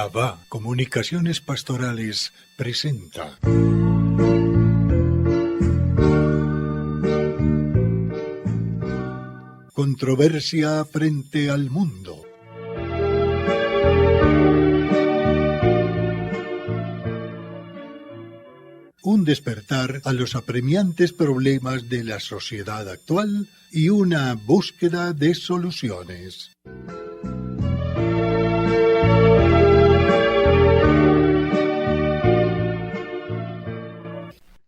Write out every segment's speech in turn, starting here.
Abba Comunicaciones Pastorales presenta Controversia frente al mundo. Un despertar a los apremiantes problemas de la sociedad actual y una búsqueda de soluciones.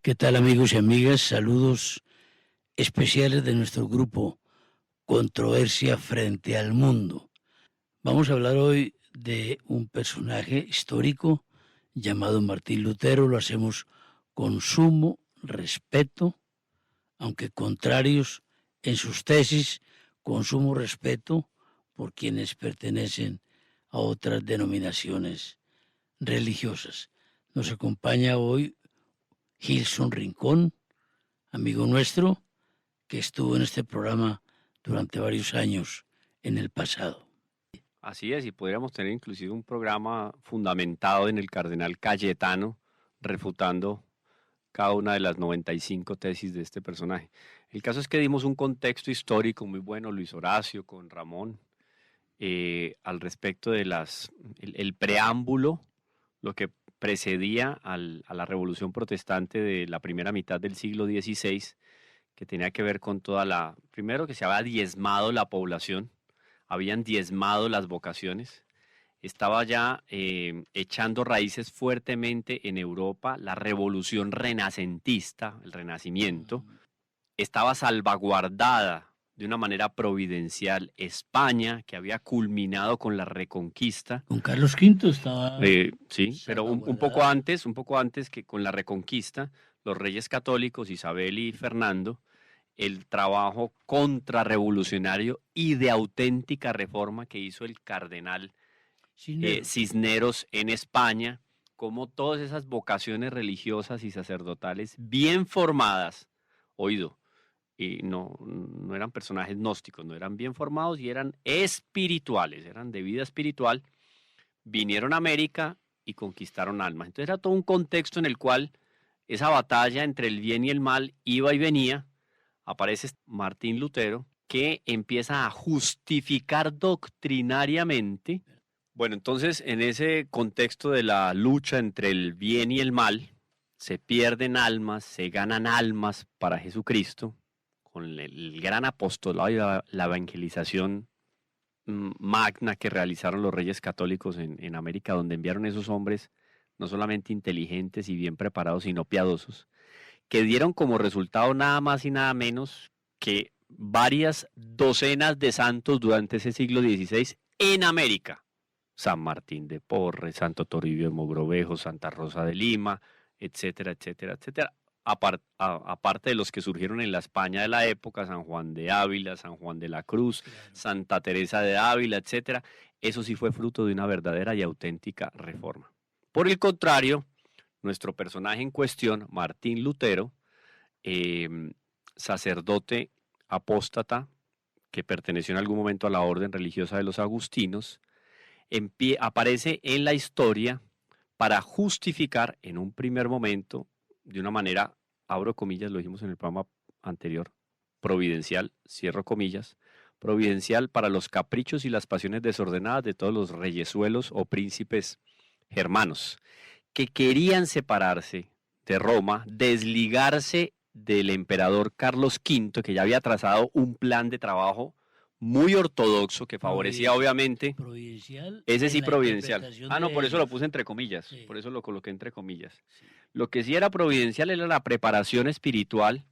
¿Qué tal, amigos y amigas? Saludos especiales de nuestro grupo Controversia frente al mundo. Vamos a hablar hoy de un personaje histórico llamado Martín Lutero. Lo hacemos con sumo respeto, aunque contrarios en sus tesis, con sumo respeto por quienes pertenecen a otras denominaciones religiosas. Nos acompaña hoy Gilson Rincón, amigo nuestro, que estuvo en este programa durante varios años en el pasado. Así es, y podríamos tener inclusive un programa fundamentado en el cardenal Cayetano, refutando cada una de las 95 tesis de este personaje. El caso es que dimos un contexto histórico muy bueno, Luis Horacio, con Ramón, al respecto de el preámbulo, lo que precedía a la Revolución Protestante de la primera mitad del siglo XVI, que tenía que ver con primero que se había diezmado la población, habían diezmado las vocaciones, estaba ya echando raíces fuertemente en Europa la revolución renacentista, el Renacimiento, estaba salvaguardada de una manera providencial España, que había culminado con la Reconquista. Con Carlos V estaba... Sí, pero un poco antes que con la Reconquista, los reyes católicos, Isabel y Fernando, el trabajo contrarrevolucionario y de auténtica reforma que hizo el cardenal Cisneros en España, como todas esas vocaciones religiosas y sacerdotales bien formadas, y no eran personajes gnósticos, no eran bien formados y eran espirituales, eran de vida espiritual, vinieron a América y conquistaron almas. Entonces era todo un contexto en el cual esa batalla entre el bien y el mal iba y venía. Aparece Martín Lutero, que empieza a justificar doctrinariamente. Bueno, entonces en ese contexto de la lucha entre el bien y el mal, se pierden almas, se ganan almas para Jesucristo, con el gran apostolado y la evangelización magna que realizaron los reyes católicos en América, donde enviaron esos hombres no solamente inteligentes y bien preparados, sino piadosos, que dieron como resultado nada más y nada menos que varias docenas de santos durante ese siglo XVI en América. San Martín de Porres, Santo Toribio de Mogrovejo, Santa Rosa de Lima, etcétera, etcétera, etcétera. Aparte de los que surgieron en la España de la época, San Juan de Ávila, San Juan de la Cruz, claro, Santa Teresa de Ávila, etcétera. Eso sí fue fruto de una verdadera y auténtica reforma. Por el contrario, nuestro personaje en cuestión, Martín Lutero, sacerdote apóstata que perteneció en algún momento a la orden religiosa de los agustinos, aparece en la historia para justificar en un primer momento, de una manera, abro comillas, lo dijimos en el programa anterior, providencial, cierro comillas, providencial para los caprichos y las pasiones desordenadas de todos los reyesuelos o príncipes germanos, que querían separarse de Roma, desligarse del emperador Carlos V, que ya había trazado un plan de trabajo muy ortodoxo que favorecía obviamente... Providencial. Ese sí, providencial. No, por eso lo puse entre comillas, sí. Por eso lo coloqué entre comillas. Sí. Lo que sí era providencial era la preparación espiritual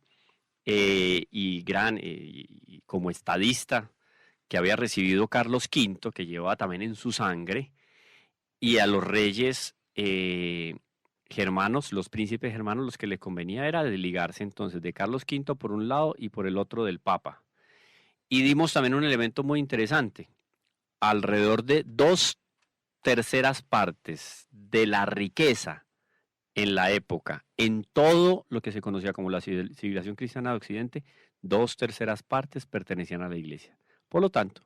y como estadista que había recibido Carlos V, que llevaba también en su sangre, y a los reyes germanos, los príncipes germanos, los que les convenía era desligarse entonces de Carlos V por un lado y por el otro del Papa. Y dimos también un elemento muy interesante. Alrededor de 2/3 partes de la riqueza en la época, en todo lo que se conocía como la civilización cristiana de Occidente, 2/3 partes pertenecían a la Iglesia. Por lo tanto,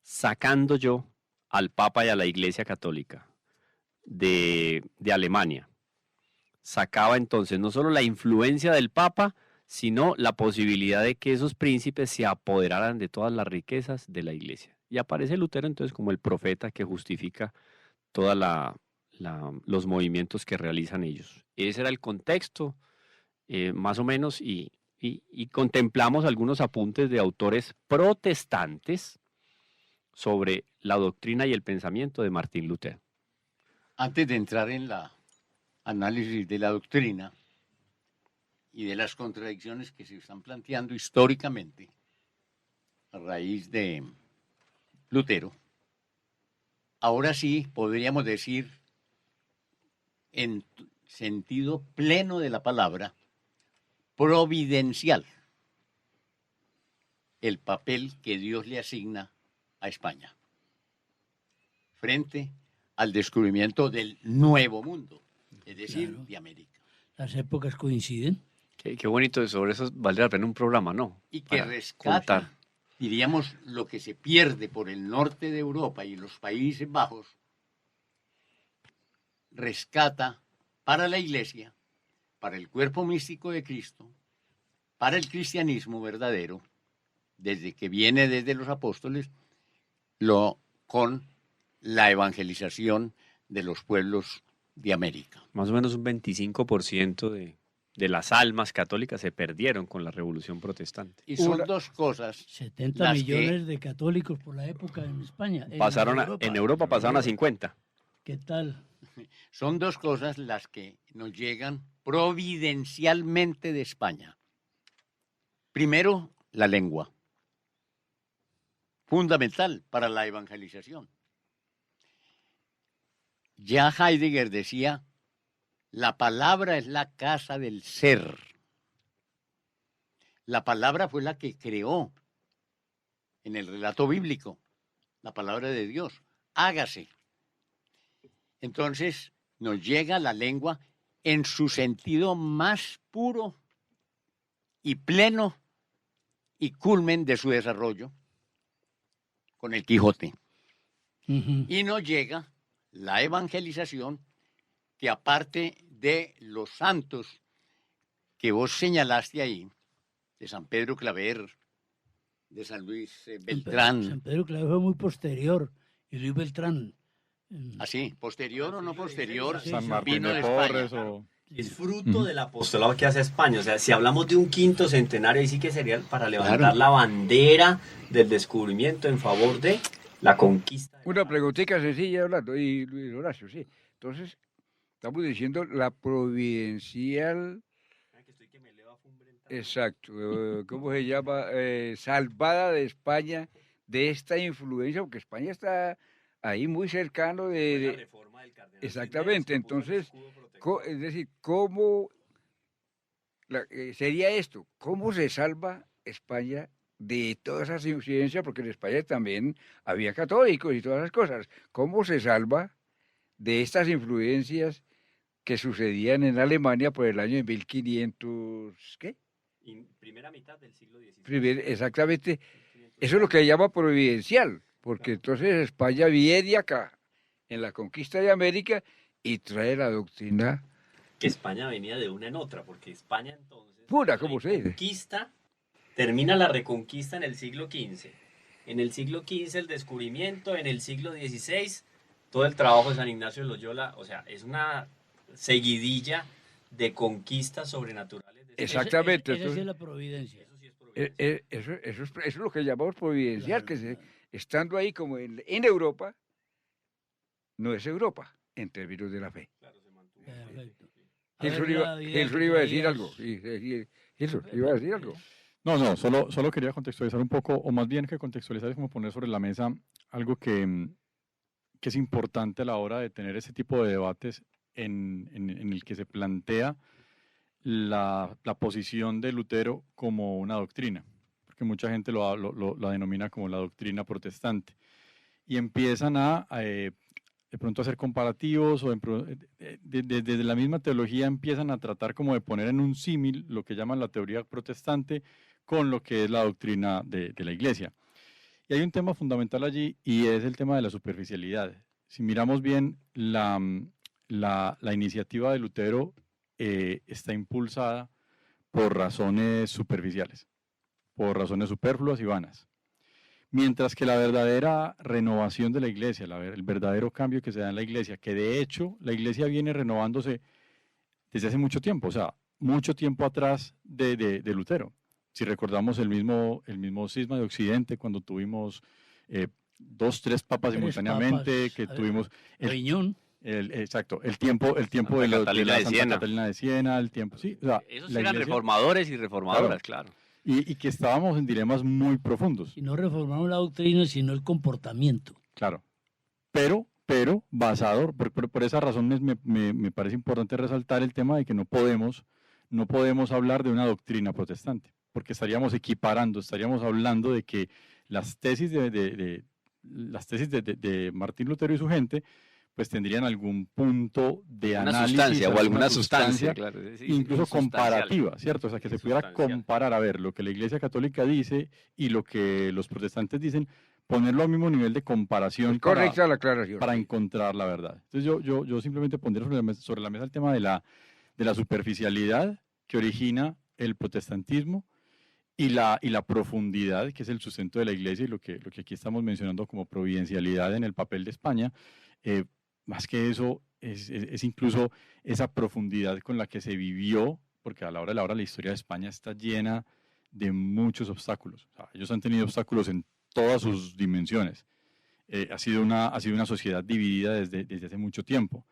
sacando yo al Papa y a la Iglesia Católica de Alemania. Sacaba entonces no solo la influencia del Papa, sino la posibilidad de que esos príncipes se apoderaran de todas las riquezas de la Iglesia. Y aparece Lutero entonces como el profeta que justifica todos los movimientos que realizan ellos. Ese era el contexto, más o menos, y contemplamos algunos apuntes de autores protestantes sobre la doctrina y el pensamiento de Martín Lutero. Antes de entrar en la análisis de la doctrina y de las contradicciones que se están planteando históricamente a raíz de Lutero, ahora sí podríamos decir en sentido pleno de la palabra, providencial, el papel que Dios le asigna a España frente al descubrimiento del nuevo mundo, es decir, Claro. de América. Las épocas coinciden. Qué bonito, sobre eso valdría la pena un programa, ¿no? Y que Para rescata, contar. diríamos, lo que se pierde por el norte de Europa y los Países Bajos, rescata para la Iglesia, para el cuerpo místico de Cristo, para el cristianismo verdadero, desde que viene desde los apóstoles, con la evangelización de los pueblos de América. Más o menos un 25% de las almas católicas se perdieron con la Revolución Protestante. Y son dos cosas. 70 las millones de católicos por la época en España. En Europa pasaron a 50. ¿Qué tal? Son dos cosas las que nos llegan providencialmente de España. Primero, la lengua, fundamental para la evangelización. Ya Heidegger decía, la palabra es la casa del ser. La palabra fue la que creó en el relato bíblico, la palabra de Dios, hágase. Entonces nos llega la lengua en su sentido más puro y pleno y culmen de su desarrollo con el Quijote. Ujú. Y nos llega la evangelización que aparte de los santos que vos señalaste ahí, de San Pedro Claver, de San Luis Beltrán, San Pedro Claver fue muy posterior y Luis Beltrán. así, posterior o no posterior, Sí, San sí. Martín vino de de Porres España. o... Es fruto del apostolado que hace España. O sea, si hablamos de un quinto centenario, ahí sí que sería para levantar Claro. la bandera del descubrimiento en favor de la conquista. Una preguntita sencilla hablando, y Luis Horacio, sí. Entonces, estamos diciendo la providencial, exacto, ¿cómo se llama? Salvada de España de esta influencia, porque España está ahí muy cercano de exactamente, entonces, es decir, ¿cómo sería esto? ¿Cómo se salva España de todas esas incidencias? Porque en España también había católicos y todas esas cosas. ¿Cómo se salva de estas influencias que sucedían en Alemania por el año de 1500, ¿qué? Primera mitad del siglo XVI. Exactamente, eso es lo que se llama providencial, porque entonces España viene acá en la conquista de América y trae la doctrina Que España venía de una en otra, porque España entonces... pura, como se dice. Conquista, termina la reconquista en el siglo XV. En el siglo XV el descubrimiento, en el siglo XVI todo el trabajo de San Ignacio de Loyola, o sea, es una seguidilla de conquistas sobrenaturales. Exactamente. Esa sí es la providencia. Eso sí es providencia. Eso es lo que llamamos providencial, Claro, estando ahí como en Europa, no es Europa en términos de la fe. Claro, se mantuvo. Perfecto. Gilson iba a decir algo. Gilson iba a decir algo. No, solo quería contextualizar un poco, o más bien que contextualizar es como poner sobre la mesa algo que es importante a la hora de tener ese tipo de debates en el que se plantea la posición de Lutero como una doctrina, porque mucha gente la denomina como la doctrina protestante, y empiezan de pronto a hacer comparativos, o desde la misma teología empiezan a tratar como de poner en un símil lo que llaman la teoría protestante con lo que es la doctrina de la Iglesia. Y hay un tema fundamental allí, y es el tema de la superficialidad. Si miramos bien, la iniciativa de Lutero está impulsada por razones superficiales, por razones superfluas y vanas. Mientras que la verdadera renovación de la iglesia, el verdadero cambio que se da en la iglesia, que de hecho la iglesia viene renovándose desde hace mucho tiempo, o sea, mucho tiempo atrás de Lutero. Si recordamos el mismo cisma de Occidente, cuando tuvimos 2, 3 papas simultáneamente, que tuvimos Aviñón. exacto, el tiempo de Santa Catalina de Siena, el tiempo, sí. O sea, esos eran reformadores y reformadoras, claro. Y que estábamos en dilemas muy profundos. Y no reformaron la doctrina, sino el comportamiento. Claro, pero basado, por esa razón me parece importante resaltar el tema de que no podemos hablar de una doctrina protestante, porque estaríamos hablando de que las tesis de Martín Lutero y su gente pues tendrían algún punto de análisis o alguna sustancia, claro, incluso comparativa, ¿cierto? O sea, que se pudiera comparar a ver lo que la Iglesia Católica dice y lo que los protestantes dicen, ponerlo al mismo nivel de comparación correcta la aclaración, para encontrar la verdad. Entonces yo simplemente pondría sobre la mesa el tema de la superficialidad que origina el protestantismo y la profundidad que es el sustento de la Iglesia y lo que aquí estamos mencionando como providencialidad en el papel de España. Más que eso, es incluso esa profundidad con la que se vivió, porque a la hora de la hora la historia de España está llena de muchos obstáculos. O sea, ellos han tenido obstáculos en todas sus dimensiones. Ha sido una sociedad dividida desde hace mucho tiempo.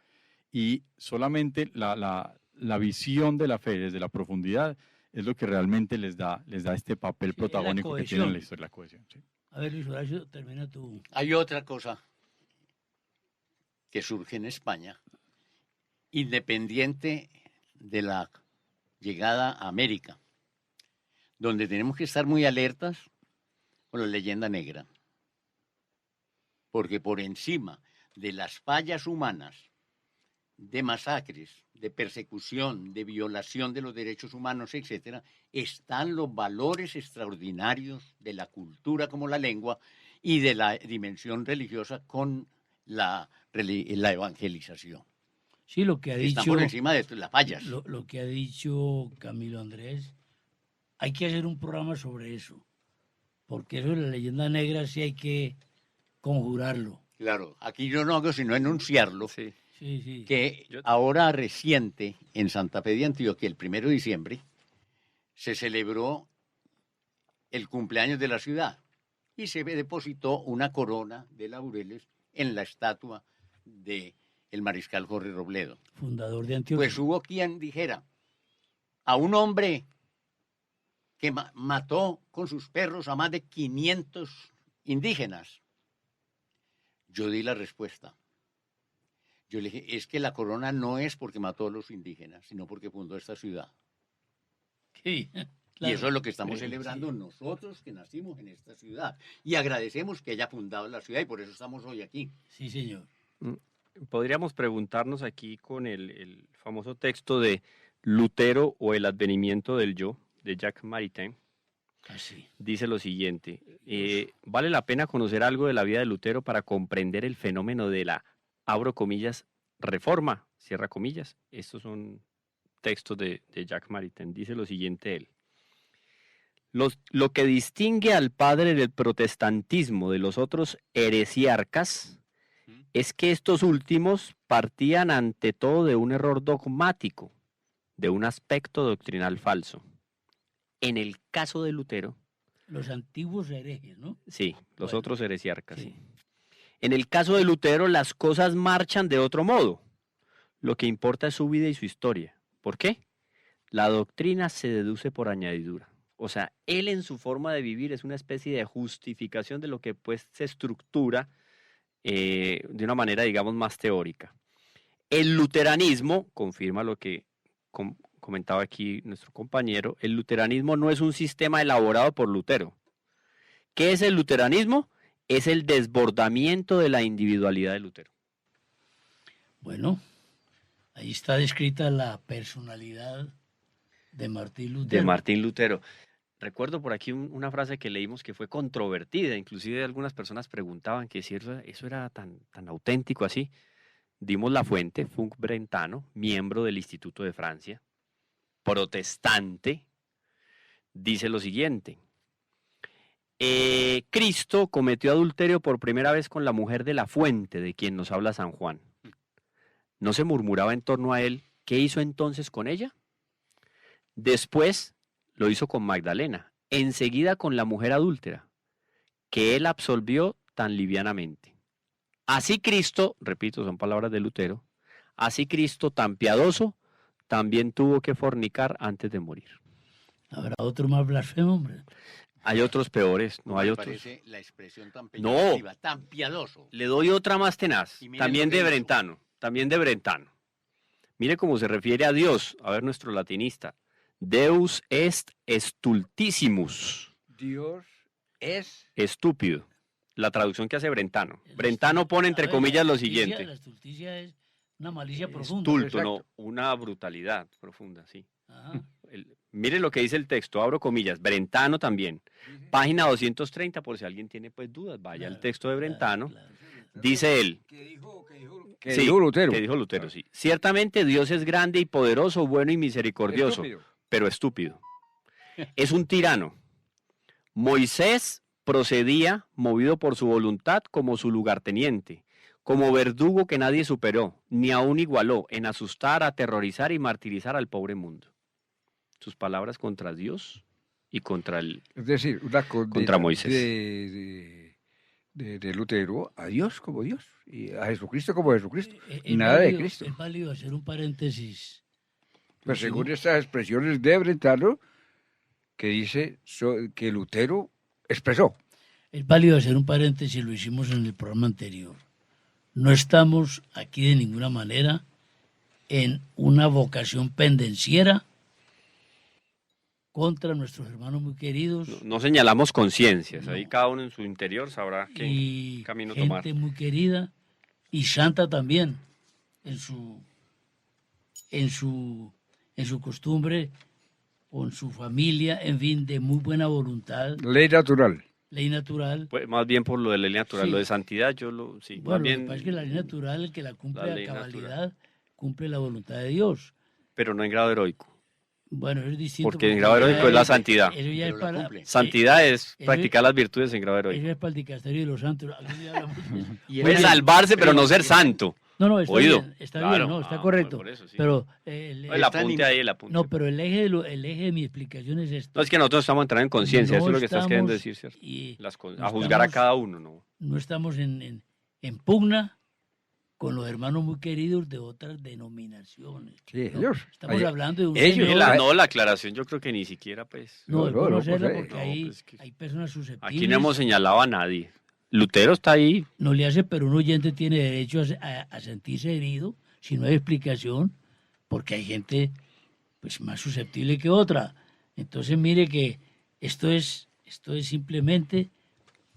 Y solamente la visión de la fe desde la profundidad es lo que realmente les da este papel protagónico que tiene en la historia de la cohesión. ¿Sí? A ver, Luis Horacio, termina tu... Hay otra cosa que surge en España, independiente de la llegada a América, donde tenemos que estar muy alertas con la leyenda negra, porque por encima de las fallas humanas, de masacres, de persecución, de violación de los derechos humanos, etc., están los valores extraordinarios de la cultura como la lengua y de la dimensión religiosa con la evangelización. Sí, lo que ha dicho... Están por encima de las fallas. Lo que ha dicho Camilo Andrés, hay que hacer un programa sobre eso, porque eso de la leyenda negra sí hay que conjurarlo. Claro, aquí yo no hago sino enunciarlo. Sí. Sí. Que ahora reciente, en Santa Fe de Antioquia, el 1 de diciembre, se celebró el cumpleaños de la ciudad y se depositó una corona de laureles en la estatua del mariscal Jorge Robledo, fundador de Antioquia. Pues hubo quien dijera a un hombre que mató con sus perros a más de 500 indígenas. Yo di la respuesta. Yo le dije, es que la corona no es porque mató a los indígenas, sino porque fundó esta ciudad. Sí, claro. Y eso es lo que estamos celebrando nosotros que nacimos en esta ciudad. Y agradecemos que haya fundado la ciudad y por eso estamos hoy aquí. Sí, señor. Podríamos preguntarnos aquí con el famoso texto de Lutero o el advenimiento del yo, de Jacques Maritain. Así. Dice lo siguiente, vale la pena conocer algo de la vida de Lutero para comprender el fenómeno de la, abro comillas, reforma, cierra comillas. Estos son textos de Jacques Maritain. Dice lo siguiente él. Lo que distingue al padre del protestantismo de los otros heresiarcas es que estos últimos partían ante todo de un error dogmático, de un aspecto doctrinal falso. En el caso de Lutero... Los antiguos herejes, ¿no? Sí, los otros heresiarcas, sí. En el caso de Lutero, las cosas marchan de otro modo. Lo que importa es su vida y su historia. ¿Por qué? La doctrina se deduce por añadidura. O sea, él en su forma de vivir es una especie de justificación de lo que pues se estructura de una manera, digamos, más teórica. El luteranismo, confirma lo que comentaba aquí nuestro compañero, el luteranismo no es un sistema elaborado por Lutero. ¿Qué es el luteranismo? Es el desbordamiento de la individualidad de Lutero. Bueno, ahí está descrita la personalidad de Martín Lutero. De Martín Lutero. recuerdo por aquí una frase que leímos que fue controvertida, inclusive algunas personas preguntaban que si eso era tan auténtico así. Dimos la fuente, Funk Brentano, miembro del Instituto de Francia, protestante, dice lo siguiente: Cristo cometió adulterio por primera vez con la mujer de la fuente, de quien nos habla San Juan. ¿No se murmuraba en torno a él? ¿Qué hizo entonces con ella? Después lo hizo con Magdalena, enseguida con la mujer adúltera, que él absolvió tan livianamente. Así Cristo, repito, son palabras de Lutero, así Cristo tan piadoso también tuvo que fornicar antes de morir. ¿Habrá otro más blasfemo, hombre? Hay otros peores, no hay Me otros. parece la expresión tan No. peyorativa, tan piadoso. Le doy otra más tenaz, Y miren también lo que de hizo. Brentano, también de Brentano. Mire cómo se refiere a Dios, a ver nuestro latinista. Deus est stultissimus, Dios es estúpido. La traducción que hace Brentano. La Brentano astucia- pone a entre ver, comillas la lo astucia- siguiente. La astucia es una malicia profunda. Estulto, Exacto. no, una brutalidad profunda, sí. Ajá. Mire lo que dice el texto, abro comillas, Brentano también. Página 230, por si alguien tiene pues dudas, vaya al Claro, texto de Brentano. claro. Dice él, que sí, dijo Lutero. que dijo Lutero, sí. Ciertamente Dios es grande y poderoso, bueno y misericordioso, Estúpido. pero estúpido. Es un tirano. Moisés procedía, movido por su voluntad, como su lugarteniente, como verdugo que nadie superó, ni aún igualó, en asustar, aterrorizar y martirizar al pobre mundo. Sus palabras contra Dios y contra el... Es decir, una condena Contra Moisés. de Lutero a Dios como Dios y a Jesucristo como Jesucristo. Es Nada de válido- Cristo. Es válido hacer un paréntesis. Pues Sí. según estas expresiones de Brentano, que dice que Lutero expresó. Es válido hacer un paréntesis, lo hicimos en el programa anterior. No estamos aquí de ninguna manera en una vocación pendenciera contra nuestros hermanos muy queridos No señalamos conciencias, ahí cada uno en su interior sabrá qué y camino gente tomar. muy querida y santa también en su costumbre, con su familia, en fin, de muy buena voluntad, Ley natural. ley natural. Pues, más bien por lo de la ley natural, Sí. lo de santidad, yo lo... Sí, Bueno, más lo que bien, pasa es que la ley natural, el que la cumple la a ley cabalidad, cumple la voluntad de Dios. pero no en grado heroico. Bueno, es distinto. Porque en porque grado ya heroico es la santidad. Eso ya Pero es la para, cumple. Santidad es eso- practicar las virtudes en grado eso heroico. es para el dicasterio de los santos. Algún día hablamos de eso. Y Puede es- salvarse, pero no ser santo. No, está Oído. bien, está Claro. bien, no, está Ah, correcto. por eso, sí. Pero El apunte ahí, el apunte. no, pero el eje de mi explicación es esto. No, es que nosotros estamos entrando en conciencia, No eso es lo que estás queriendo estamos- decir, ¿cierto? y A no juzgar a estamos- cada uno, ¿no? no estamos en pugna con los hermanos muy queridos de otras denominaciones. Sí, ¿no? ellos. Estamos Ayer- hablando de un ellos- señor. Sí, la aclaración yo creo que ni siquiera, pues... No, es bueno hacerla pues, porque no, hay, pues, que- hay personas susceptibles. Aquí no hemos señalado a nadie. Lutero está ahí. No le hace, pero un oyente tiene derecho a sentirse herido si no hay explicación, porque hay gente pues más susceptible que otra. Entonces mire que esto es simplemente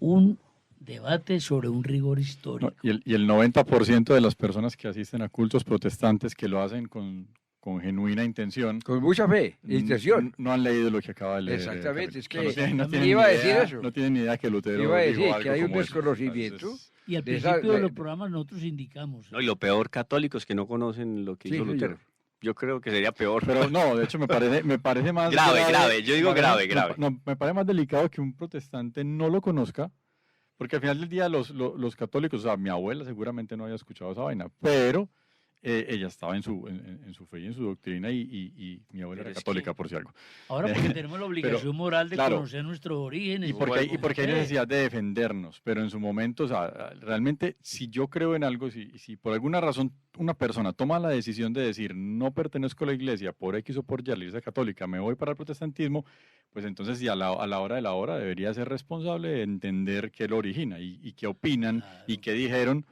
un debate sobre un rigor No, histórico. y el 90% de las personas que asisten a cultos protestantes que lo hacen con genuina intención, Con mucha fe, intención. no han leído lo que acaba de leer. Exactamente, es que no tienen iba a ni decir idea, eso. No tienen ni idea que Lutero Iba a dijo decir algo que hay un como eso. desconocimiento. Entonces, Y al de esa- principio de de- los programas nosotros indicamos. No, y lo peor, católicos que no conocen lo que Sí, hizo señor. Lutero. Yo creo que sería peor. Pero no, de hecho me parece más Grave, yo digo me parece- grave. No, me parece más delicado que un protestante no lo conozca, porque al final del día los católicos, o sea, mi abuela seguramente no había escuchado esa vaina, pero ella estaba en su fe y en su doctrina y mi abuela Pero era es católica, que- por si algo. Ahora porque tenemos la obligación moral de claro, conocer nuestros orígenes. Y porque hay necesidad de defendernos, pero en su momento, o sea, realmente si yo creo en algo, si por alguna razón una persona toma la decisión de decir no pertenezco a la iglesia por X o por Y, a la iglesia católica, me voy para el protestantismo, pues entonces sí, a la hora de la hora debería ser responsable de entender qué lo origina y qué opinan Claro. y qué dijeron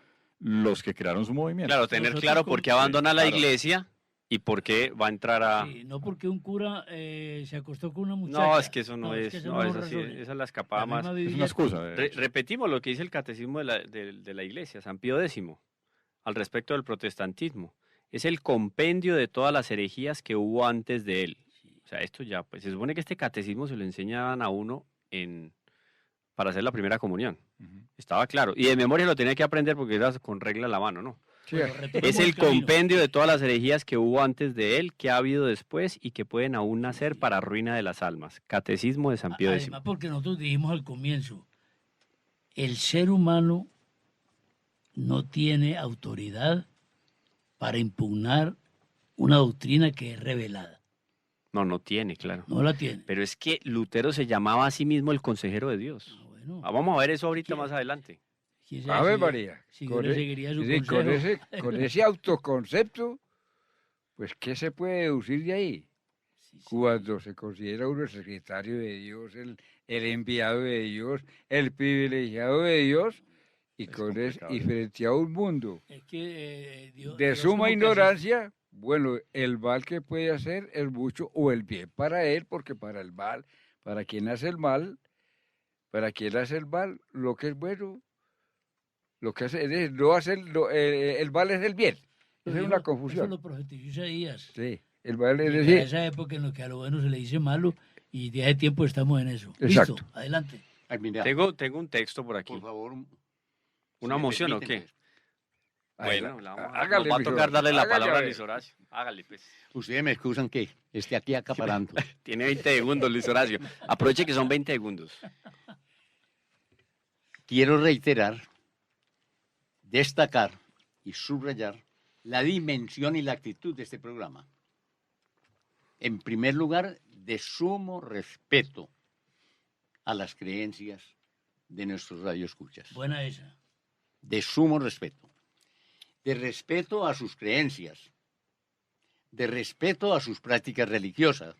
los que crearon su movimiento. Claro, tener Nosotros claro como- por qué abandona la claro. iglesia y por qué va a entrar a... Sí, no porque un cura se acostó con una muchacha. No, es que eso no, es, que eso no, es nos así, razone. esa es la escapada La más... misma Es Biblia- una excusa. de hecho. Repetimos lo que dice el catecismo de la iglesia, San Pío X, al respecto del protestantismo. Es el compendio de todas las herejías que hubo antes de él. O sea, esto ya, pues se supone que este catecismo se lo enseñaban a uno para hacer la primera comunión. Ujú. Estaba claro. Y de memoria lo tenía que aprender porque era con regla a la mano, ¿no? Sí, Bueno, retomemos Es el camino. compendio de todas las herejías que hubo antes de él, que ha habido después y que pueden aún nacer para ruina de las almas. Catecismo de San Pío X. Además, porque nosotros dijimos al comienzo, el ser humano no tiene autoridad para impugnar una doctrina que es revelada. No tiene, claro. No la tiene. Pero es que Lutero se llamaba a sí mismo el consejero de Dios. Ah, bueno, Vamos a ver eso ahorita ¿Quién? más adelante. quién sabe Ave si- María. si yo le seguiría su sí, consejo. con ese autoconcepto, pues, ¿qué se puede deducir de ahí? Sí, sí. Cuando se considera uno el secretario de Dios, el enviado de Dios, el privilegiado de Dios, y, Es y complicado. frente a un mundo Es que de Dios suma como que ignorancia, bueno, el mal que puede hacer es mucho, o el bien para él, porque para el mal, para quien hace el mal, lo que es bueno, lo que hace es no hacer, el mal es el bien. lo Esa es dijo- una Eso confusión. lo profetizó Isaías. Sí, el mal Y es para decir, esa época en la que a lo bueno se le dice malo y de hace tiempo estamos en eso. Exacto. Listo, adelante. Ay, mira, Tengo un texto por aquí. por favor. ¿Una me moción o permiten, qué? Bueno, hágale, nos va a Luis tocar Horacio, darle la hágale, palabra a a ver. Luis Horacio. Hágale, pues. Ustedes me excusan que esté aquí acaparando. Tiene 20 segundos, Luis Horacio. Aproveche que son 20 segundos. Quiero reiterar, destacar y subrayar la dimensión y la actitud de este programa. En primer lugar, de sumo respeto a las creencias de nuestros radioescuchas. Buena esa. De sumo respeto. De respeto a sus creencias. De respeto a sus prácticas religiosas.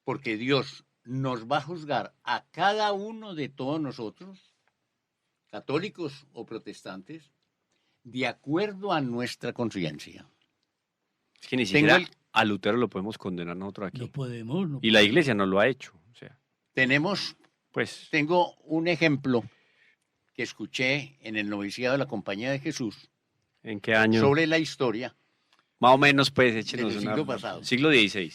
Porque Dios nos va a juzgar a cada uno de todos nosotros, católicos o protestantes, de acuerdo a nuestra conciencia. Es que ni Tengo siquiera el- a Lutero lo podemos condenar nosotros aquí. No podemos. No Y la iglesia no lo ha hecho. O sea, Tengo un ejemplo que escuché en el noviciado de la Compañía de Jesús ¿en qué año? sobre la historia Más o menos, pues, échenos del una... siglo pasado. Siglo XVI.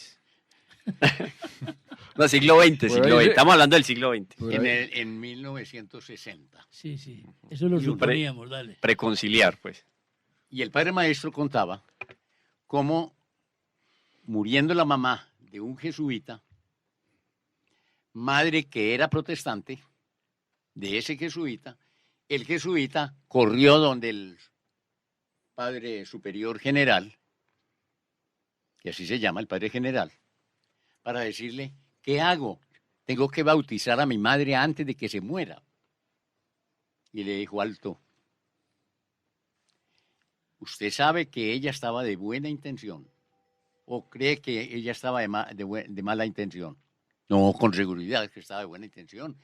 No, siglo XX, Por siglo ahí XX. se- Estamos hablando del siglo XX. por en, ahí. en 1960. Sí, sí. Eso lo Y un suponíamos, dale. Preconciliar, pues. Y el padre maestro contaba cómo, muriendo la mamá de un jesuita, madre que era protestante, de ese jesuita, el jesuita corrió donde el padre superior general, que así se llama el padre general, para decirle, ¿qué hago? Tengo que bautizar a mi madre antes de que se muera. Y le dijo, alto. ¿Usted sabe que ella estaba de buena intención? ¿O cree que ella estaba de mala intención? No, con seguridad que estaba de buena intención.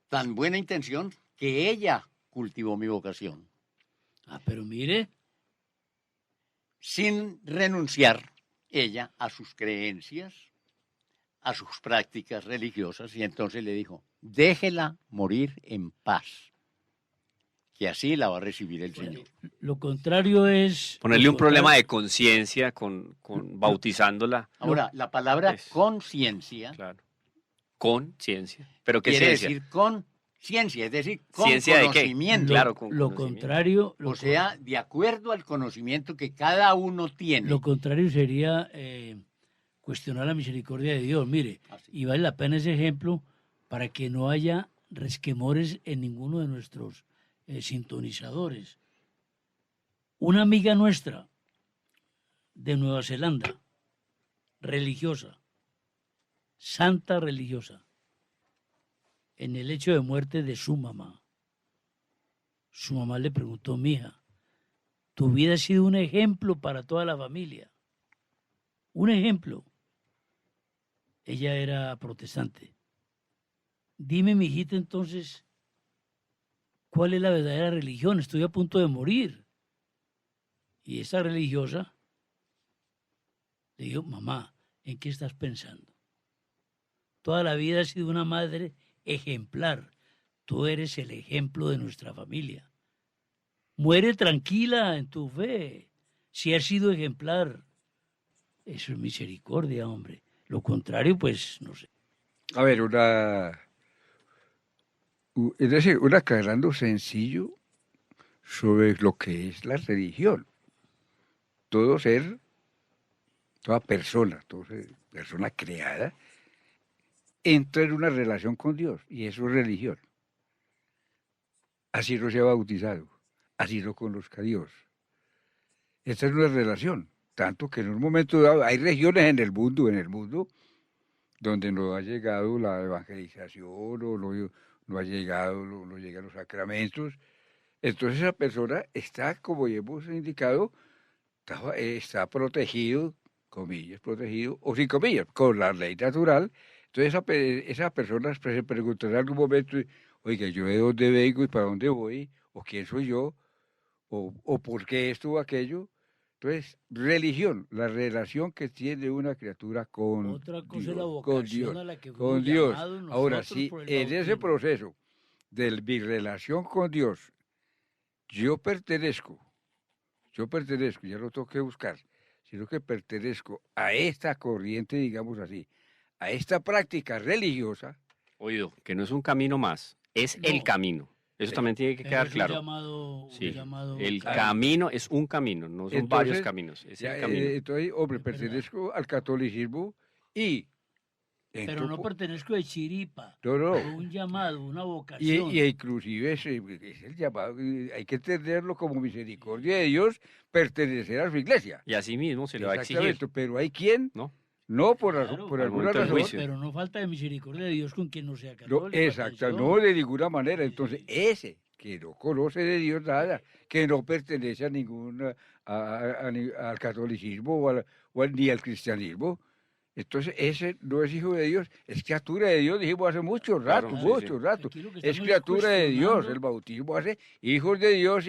Tan buena intención que ella cultivó mi vocación, Ah, pero mire, sin renunciar ella a sus creencias, a sus prácticas religiosas. Y entonces le dijo, déjela morir en paz, que así la va a recibir el bueno, Señor. lo contrario es... Ponerle lo un problema contrario- de conciencia con bautizándola. Ahora, la palabra Es- conciencia Claro. Conciencia. ¿Pero qué quiere ciencia? decir con ciencia, es decir, con ¿Ciencia de qué? conocimiento. Claro, con Lo conocimiento. contrario... O sea, de acuerdo al conocimiento que cada uno tiene. Lo contrario sería cuestionar la misericordia de Dios. Mire, Así. y vale la pena ese ejemplo para que no haya resquemores en ninguno de nuestros sintonizadores. Una amiga nuestra de Nueva Zelanda, religiosa, santa religiosa, en el hecho de muerte de su mamá le preguntó, mija, tu vida ha sido un ejemplo para toda la familia. Un ejemplo. Ella era protestante. Dime, mijita, entonces, ¿cuál es la verdadera religión? Estoy a punto de morir. Y esa religiosa le dijo, mamá, ¿en qué estás pensando? Toda la vida has sido una madre ejemplar. Tú eres el ejemplo de nuestra familia. Muere tranquila en tu fe. Si has sido ejemplar, Eso es misericordia, hombre. Lo contrario, pues, no sé. A ver, es decir, un aclarando sencillo sobre lo que es la religión. Todo ser, toda persona, persona creada, entra en una relación con Dios y eso es religión. Así no se ha bautizado, así no conozca a Dios. Esta es una relación, tanto que en un momento dado hay regiones en el mundo, donde no ha llegado la evangelización o no ha llegado, no llegan los sacramentos. Entonces esa persona está, como ya hemos indicado, está protegido, comillas, protegido, o sin comillas, con la ley natural. Entonces esa persona se preguntará en algún momento, oiga, ¿yo de dónde vengo y para dónde voy? ¿O quién soy yo? ¿O por qué esto o aquello? Entonces, religión, la relación que tiene una criatura con Otra cosa Dios, es la con vocación Dios, a la que con fuimos Dios. llamados Ahora nosotros sí, por el en ese bautismo. proceso de mi relación con Dios, yo pertenezco, ya no tengo que buscar, sino que pertenezco a esta corriente, digamos así, a esta práctica religiosa. Oído, que no es un camino más, es el No. camino. Eso también tiene que Pero quedar es claro. un Sí, llamado el claro. camino es un camino, no son varios caminos, es ya, el camino. entonces, hombre, Es verdad. pertenezco al catolicismo y... Pero no pertenezco de chiripa. No. Fue un llamado, una vocación. Y inclusive es el llamado, hay que entenderlo como misericordia de Dios, pertenecer a su iglesia. Y así mismo se le va a exigir, Exactamente, pero hay quien, ¿no? no por, Claro, por al alguna momento del razón, juicio. Pero no falta de misericordia de Dios con quien no sea no, católico. exacto, atención. no de ninguna manera. Entonces, ese que no conoce de Dios nada, que no pertenece a ningún, al catolicismo ni al cristianismo, entonces ese no es hijo de Dios, es criatura de Dios, dijimos hace mucho rato, Claro, mucho sí. rato. Aquí lo que Es estamos criatura de Dios, cuestionando- el bautismo hace hijos de Dios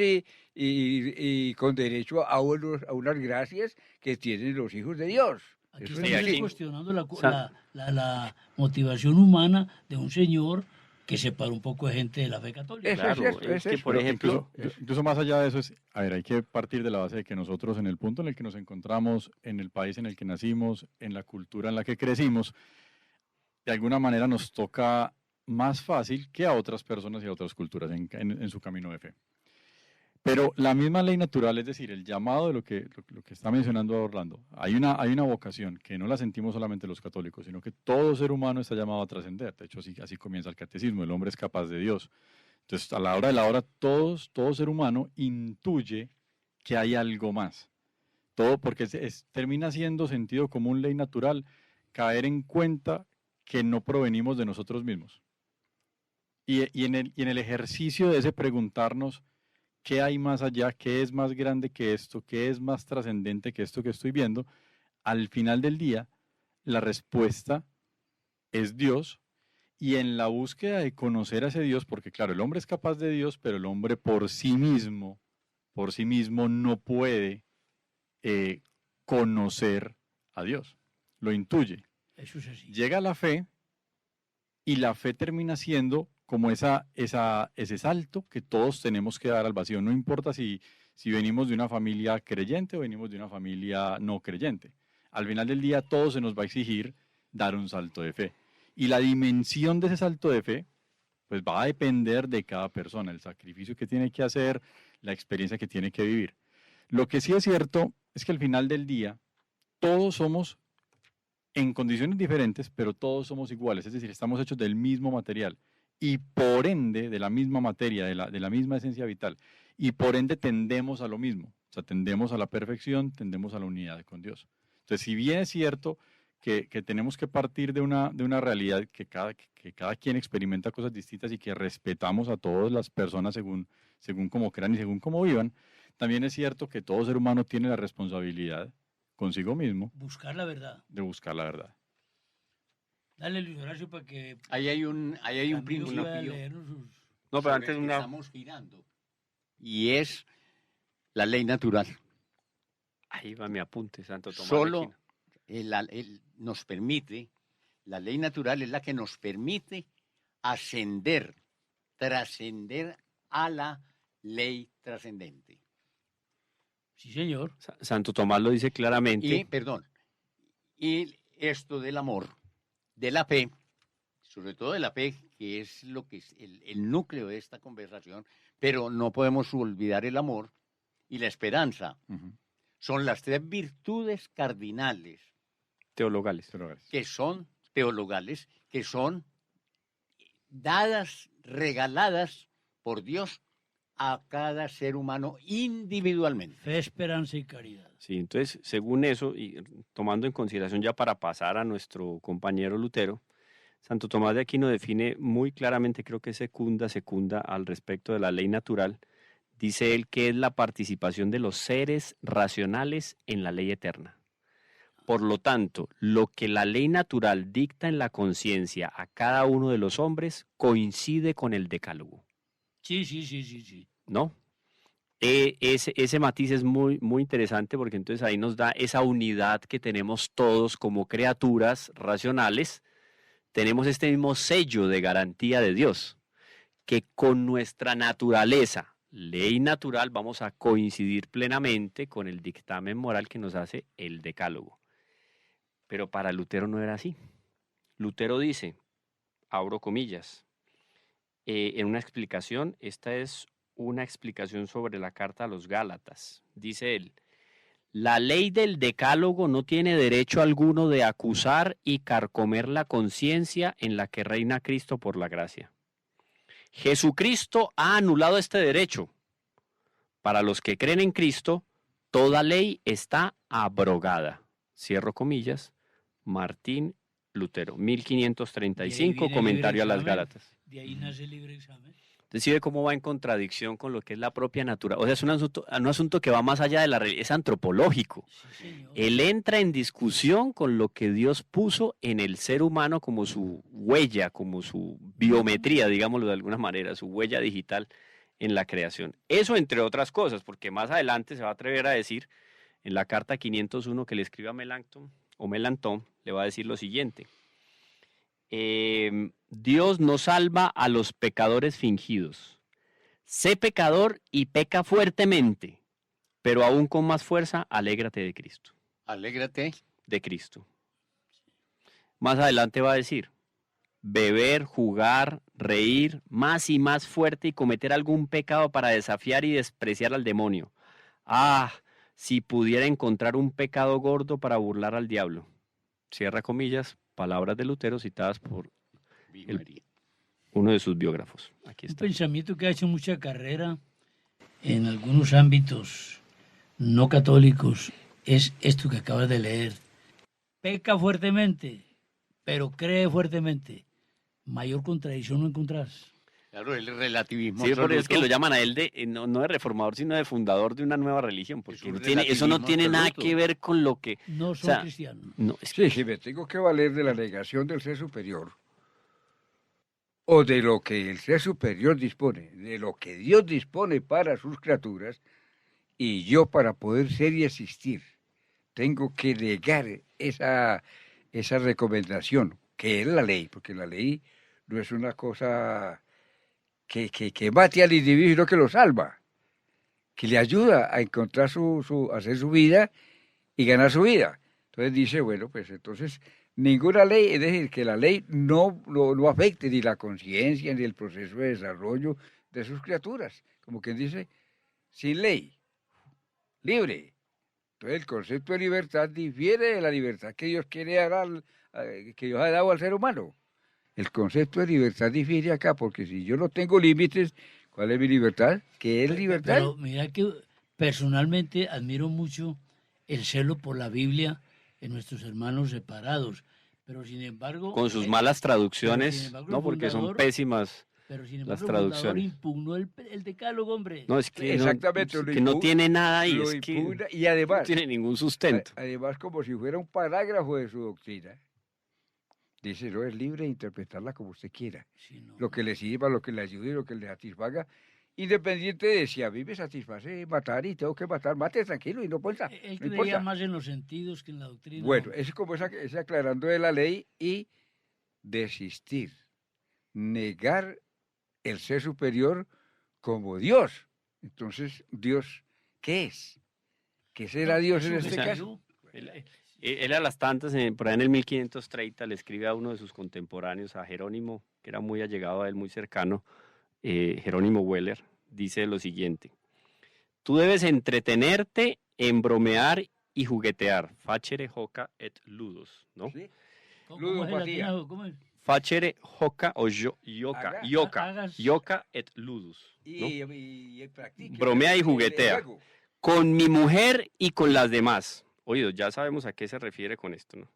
y con derecho a unas gracias que tienen los hijos de Dios. Aquí Eso estamos es así. aquí. cuestionando Sa- la motivación humana de un señor que separa un poco de gente de la fe católica. Eso Claro, es cierto, es que, por Pero ejemplo, incluso más allá de eso, a ver, hay que partir de la base de que nosotros en el punto en el que nos encontramos, en el país en el que nacimos, en la cultura en la que crecimos, de alguna manera nos toca más fácil que a otras personas y a otras culturas en su camino de fe. Pero la misma ley natural, es decir, el llamado de lo que está mencionando Orlando, hay una vocación que no la sentimos solamente los católicos, sino que todo ser humano está llamado a trascender. De hecho, así comienza el catecismo, el hombre es capaz de Dios. Entonces, a la hora de la hora, todo ser humano intuye que hay algo más. Todo porque termina siendo sentido común, ley natural, caer en cuenta que no provenimos de nosotros mismos. Y en el ejercicio de ese preguntarnos, ¿qué hay más allá? ¿Qué es más grande que esto? ¿Qué es más trascendente que esto que estoy viendo? Al final del día, la respuesta es Dios, y en la búsqueda de conocer a ese Dios, porque claro, el hombre es capaz de Dios, pero el hombre por sí mismo no puede conocer a Dios, lo intuye. Eso es así. Llega la fe, y la fe termina siendo como ese salto que todos tenemos que dar al vacío. No importa si venimos de una familia creyente o venimos de una familia no creyente. Al final del día, todo se nos va a exigir dar un salto de fe. Y la dimensión de ese salto de fe, pues va a depender de cada persona, el sacrificio que tiene que hacer, la experiencia que tiene que vivir. Lo que sí es cierto es que al final del día, todos somos en condiciones diferentes, pero todos somos iguales, es decir, estamos hechos del mismo material y por ende de la misma materia, de la misma esencia vital, y por ende tendemos a lo mismo, o sea, tendemos a la perfección, tendemos a la unidad con Dios. Entonces, si bien es cierto que tenemos que partir de una realidad que cada quien experimenta cosas distintas y que respetamos a todas las personas según cómo crean y según cómo vivan, también es cierto que todo ser humano tiene la responsabilidad consigo mismo Buscar la verdad. de buscar la verdad. Dale, Luis Horacio, para que Ahí hay un Camilo principio pueda leernos sus... no, pero sobre antes el que una... estamos girando, y es la ley natural. Ahí va mi apunte, Santo Tomás Solo de Aquino. nos permite, la ley natural es la que nos permite ascender, trascender a la ley trascendente. Sí, señor. Santo Tomás lo dice claramente. Y, perdón, Y esto del amor, de la fe, sobre todo de la fe, que es lo que es el núcleo de esta conversación, pero no podemos olvidar el amor y la esperanza. Son las tres virtudes cardinales Teologales. que son teologales, que son dadas, regaladas por Dios a cada ser humano individualmente. Fe, esperanza y caridad. Sí, entonces, según eso, y tomando en consideración ya para pasar a nuestro compañero Lutero, Santo Tomás de Aquino define muy claramente, creo que secunda al respecto de la ley natural. Dice él que es la participación de los seres racionales en la ley eterna. Por lo tanto, lo que la ley natural dicta en la conciencia a cada uno de los hombres coincide con el decálogo. Sí. ¿No? Ese matiz es muy, muy interesante porque entonces ahí nos da esa unidad que tenemos todos como criaturas racionales. Tenemos este mismo sello de garantía de Dios, que con nuestra naturaleza, ley natural, vamos a coincidir plenamente con el dictamen moral que nos hace el decálogo. Pero para Lutero no era así. Lutero dice, abro comillas, en una explicación, esta es una explicación sobre la carta a los Gálatas. Dice él, la ley del decálogo no tiene derecho alguno de acusar y carcomer la conciencia en la que reina Cristo por la gracia. Jesucristo ha anulado este derecho. Para los que creen en Cristo, toda ley está abrogada. Cierro comillas, Martín Lutero, 1535, comentario a las Gálatas. De ahí nace el libre examen. Entonces, ¿sí ve cómo va en contradicción con lo que es la propia naturaleza? O sea, es un asunto que va más allá de la religión, es antropológico. Sí, señor. Él entra en discusión con lo que Dios puso en el ser humano como su huella, como su biometría, digámoslo de alguna manera, su huella digital en la creación. Eso entre otras cosas, porque más adelante se va a atrever a decir, en la carta 501 que le escribe a Melanchthon, le va a decir lo siguiente. Dios no salva a los pecadores fingidos. Sé pecador y peca fuertemente, pero aún con más fuerza, alégrate de Cristo. Alégrate. De Cristo. Más adelante va a decir, beber, jugar, reír, más y más fuerte y cometer algún pecado para desafiar y despreciar al demonio. Ah, si pudiera encontrar un pecado gordo para burlar al diablo. Cierra comillas, palabras de Lutero citadas por uno de sus biógrafos. Aquí Un está. pensamiento que ha hecho mucha carrera en algunos ámbitos no católicos es esto que acabas de leer. Peca fuertemente, pero cree fuertemente. Mayor contradicción no encontrás. Claro, el relativismo. Sí, por eso es que lo absoluto. llaman a él no de reformador, sino de fundador de una nueva religión, porque un eso no relativismo tiene nada absoluto. que ver con lo que... No o son sea, cristianos. no, es Sí, si me tengo que valer de la negación del ser superior o de lo que el ser superior dispone, de lo que Dios dispone para sus criaturas, y yo para poder ser y existir, tengo que negar esa recomendación, que es la ley, porque la ley no es una cosa que mate al individuo, sino que lo salva, que le ayuda a encontrar hacer su vida y ganar su vida. Entonces dice, bueno, pues entonces ninguna ley, es decir, que la ley no afecte ni la conciencia ni el proceso de desarrollo de sus criaturas. Como quien dice, sin ley, libre. Entonces el concepto de libertad difiere de la libertad que Dios quiere dar, que Dios ha dado al ser humano. El concepto de libertad difiere acá, porque si yo no tengo límites, ¿cuál es mi libertad? ¿Qué es libertad? Pero mira que personalmente admiro mucho el celo por la Biblia en nuestros hermanos separados. Pero sin embargo... con sus malas traducciones, sin embargo, no, el porque son fundador- pésimas Pero sin las embargo, el fundador traducciones. impugnó el decálogo, hombre. No, es que, Exactamente, no, lo que no impu- tiene nada ahí, lo es que impugna, y no además, tiene ningún sustento. además como si fuera un parágrafo de su doctrina. Dice, no, es libre de interpretarla como usted quiera. Sí, no. Lo que le sirva, lo que le ayude, lo que le satisfaga, independiente de si a mí me satisface matar y tengo que matar, mate tranquilo y no importa. Él No creía importa. más en los sentidos que en la doctrina. Bueno, es como ese aclarando de la ley y desistir, negar el ser superior como Dios. Entonces, ¿Dios qué es? ¿Qué será Dios en Su este verbo. caso? Él a las tantas, por ahí en el 1530, le escribe a uno de sus contemporáneos, a Jerónimo, que era muy allegado a él, muy cercano, Jerónimo Weller, dice lo siguiente: tú debes entretenerte en bromear y juguetear, facere joca et ludus, ¿no? ¿Sí? ¿Cómo es el Ludopatía. latinado? ¿Cómo es? Facere joca o yoca, Hagas- yoca et ludus, ¿no? Y practique. Bromea y el juguetea. juego. Con mi mujer y con las demás. Oído, ya sabemos a qué se refiere con esto, ¿no?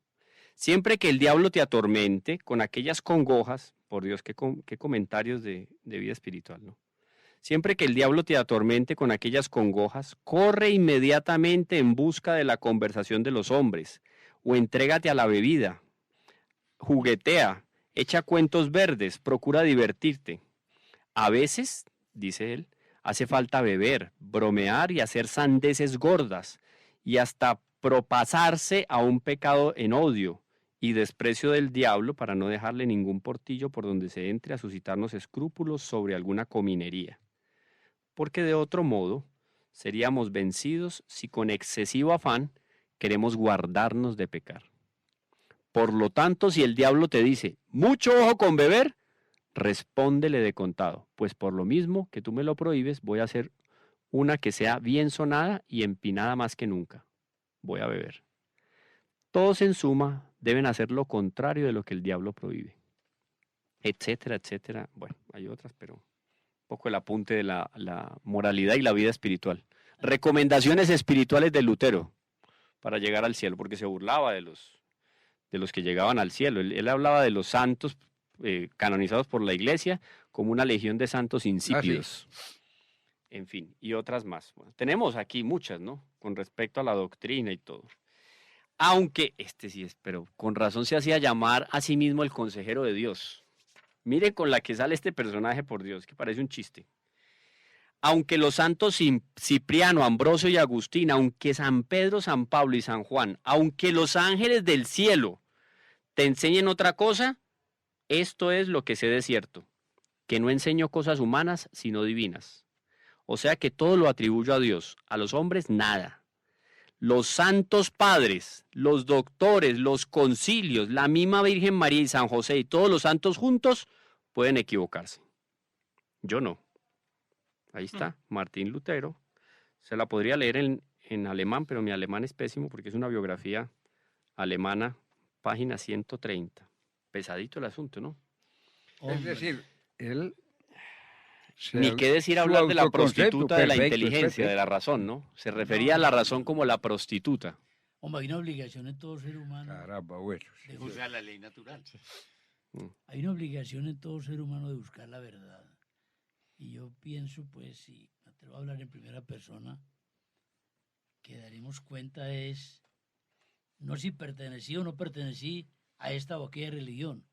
Siempre que el diablo te atormente con aquellas congojas, por Dios, qué comentarios de vida espiritual, ¿no? Siempre que el diablo te atormente con aquellas congojas, corre inmediatamente en busca de la conversación de los hombres, o entrégate a la bebida, juguetea, echa cuentos verdes, procura divertirte. A veces, dice él, hace falta beber, bromear y hacer sandeces gordas, y hasta propasarse a un pecado en odio y desprecio del diablo para no dejarle ningún portillo por donde se entre a suscitarnos escrúpulos sobre alguna cominería. Porque de otro modo seríamos vencidos si con excesivo afán queremos guardarnos de pecar. Por lo tanto, si el diablo te dice, mucho ojo con beber, respóndele de contado, pues por lo mismo que tú me lo prohíbes, voy a hacer una que sea bien sonada y empinada más que nunca. Voy a beber. Todos en suma deben hacer lo contrario de lo que el diablo prohíbe, etcétera, etcétera. Bueno, hay otras, pero un poco el apunte de la moralidad y la vida espiritual. Recomendaciones espirituales de Lutero para llegar al cielo, porque se burlaba de los que llegaban al cielo. Él hablaba de los santos canonizados por la Iglesia como una legión de santos insípidos. En fin, y otras más. Bueno, tenemos aquí muchas, ¿no? Con respecto a la doctrina y todo. Aunque, este sí es, pero con razón se hacía llamar a sí mismo el consejero de Dios. Mire con la que sale este personaje, por Dios, que parece un chiste. Aunque los santos Cipriano, Ambrosio y Agustín, aunque San Pedro, San Pablo y San Juan, aunque los ángeles del cielo te enseñen otra cosa, esto es lo que sé de cierto, que no enseño cosas humanas, sino divinas. O sea que todo lo atribuyo a Dios, a los hombres nada. Los santos padres, los doctores, los concilios, la misma Virgen María y San José y todos los santos juntos pueden equivocarse. Yo no. Ahí está, Martín Lutero. Se la podría leer en alemán, pero mi alemán es pésimo porque es una biografía alemana, página 130. Pesadito el asunto, ¿no? Es decir, él... Ni qué decir hablar de la prostituta de la inteligencia, de la razón, ¿no? Se refería a la razón como la prostituta. Hombre, hay una obligación en todo ser humano. Caramba, bueno. de O sea, la ley natural. Hay una obligación en todo ser humano de buscar la verdad. Y yo pienso, pues, si me atrevo a hablar en primera persona, que daremos cuenta es no si pertenecí o no pertenecí a esta o aquella religión.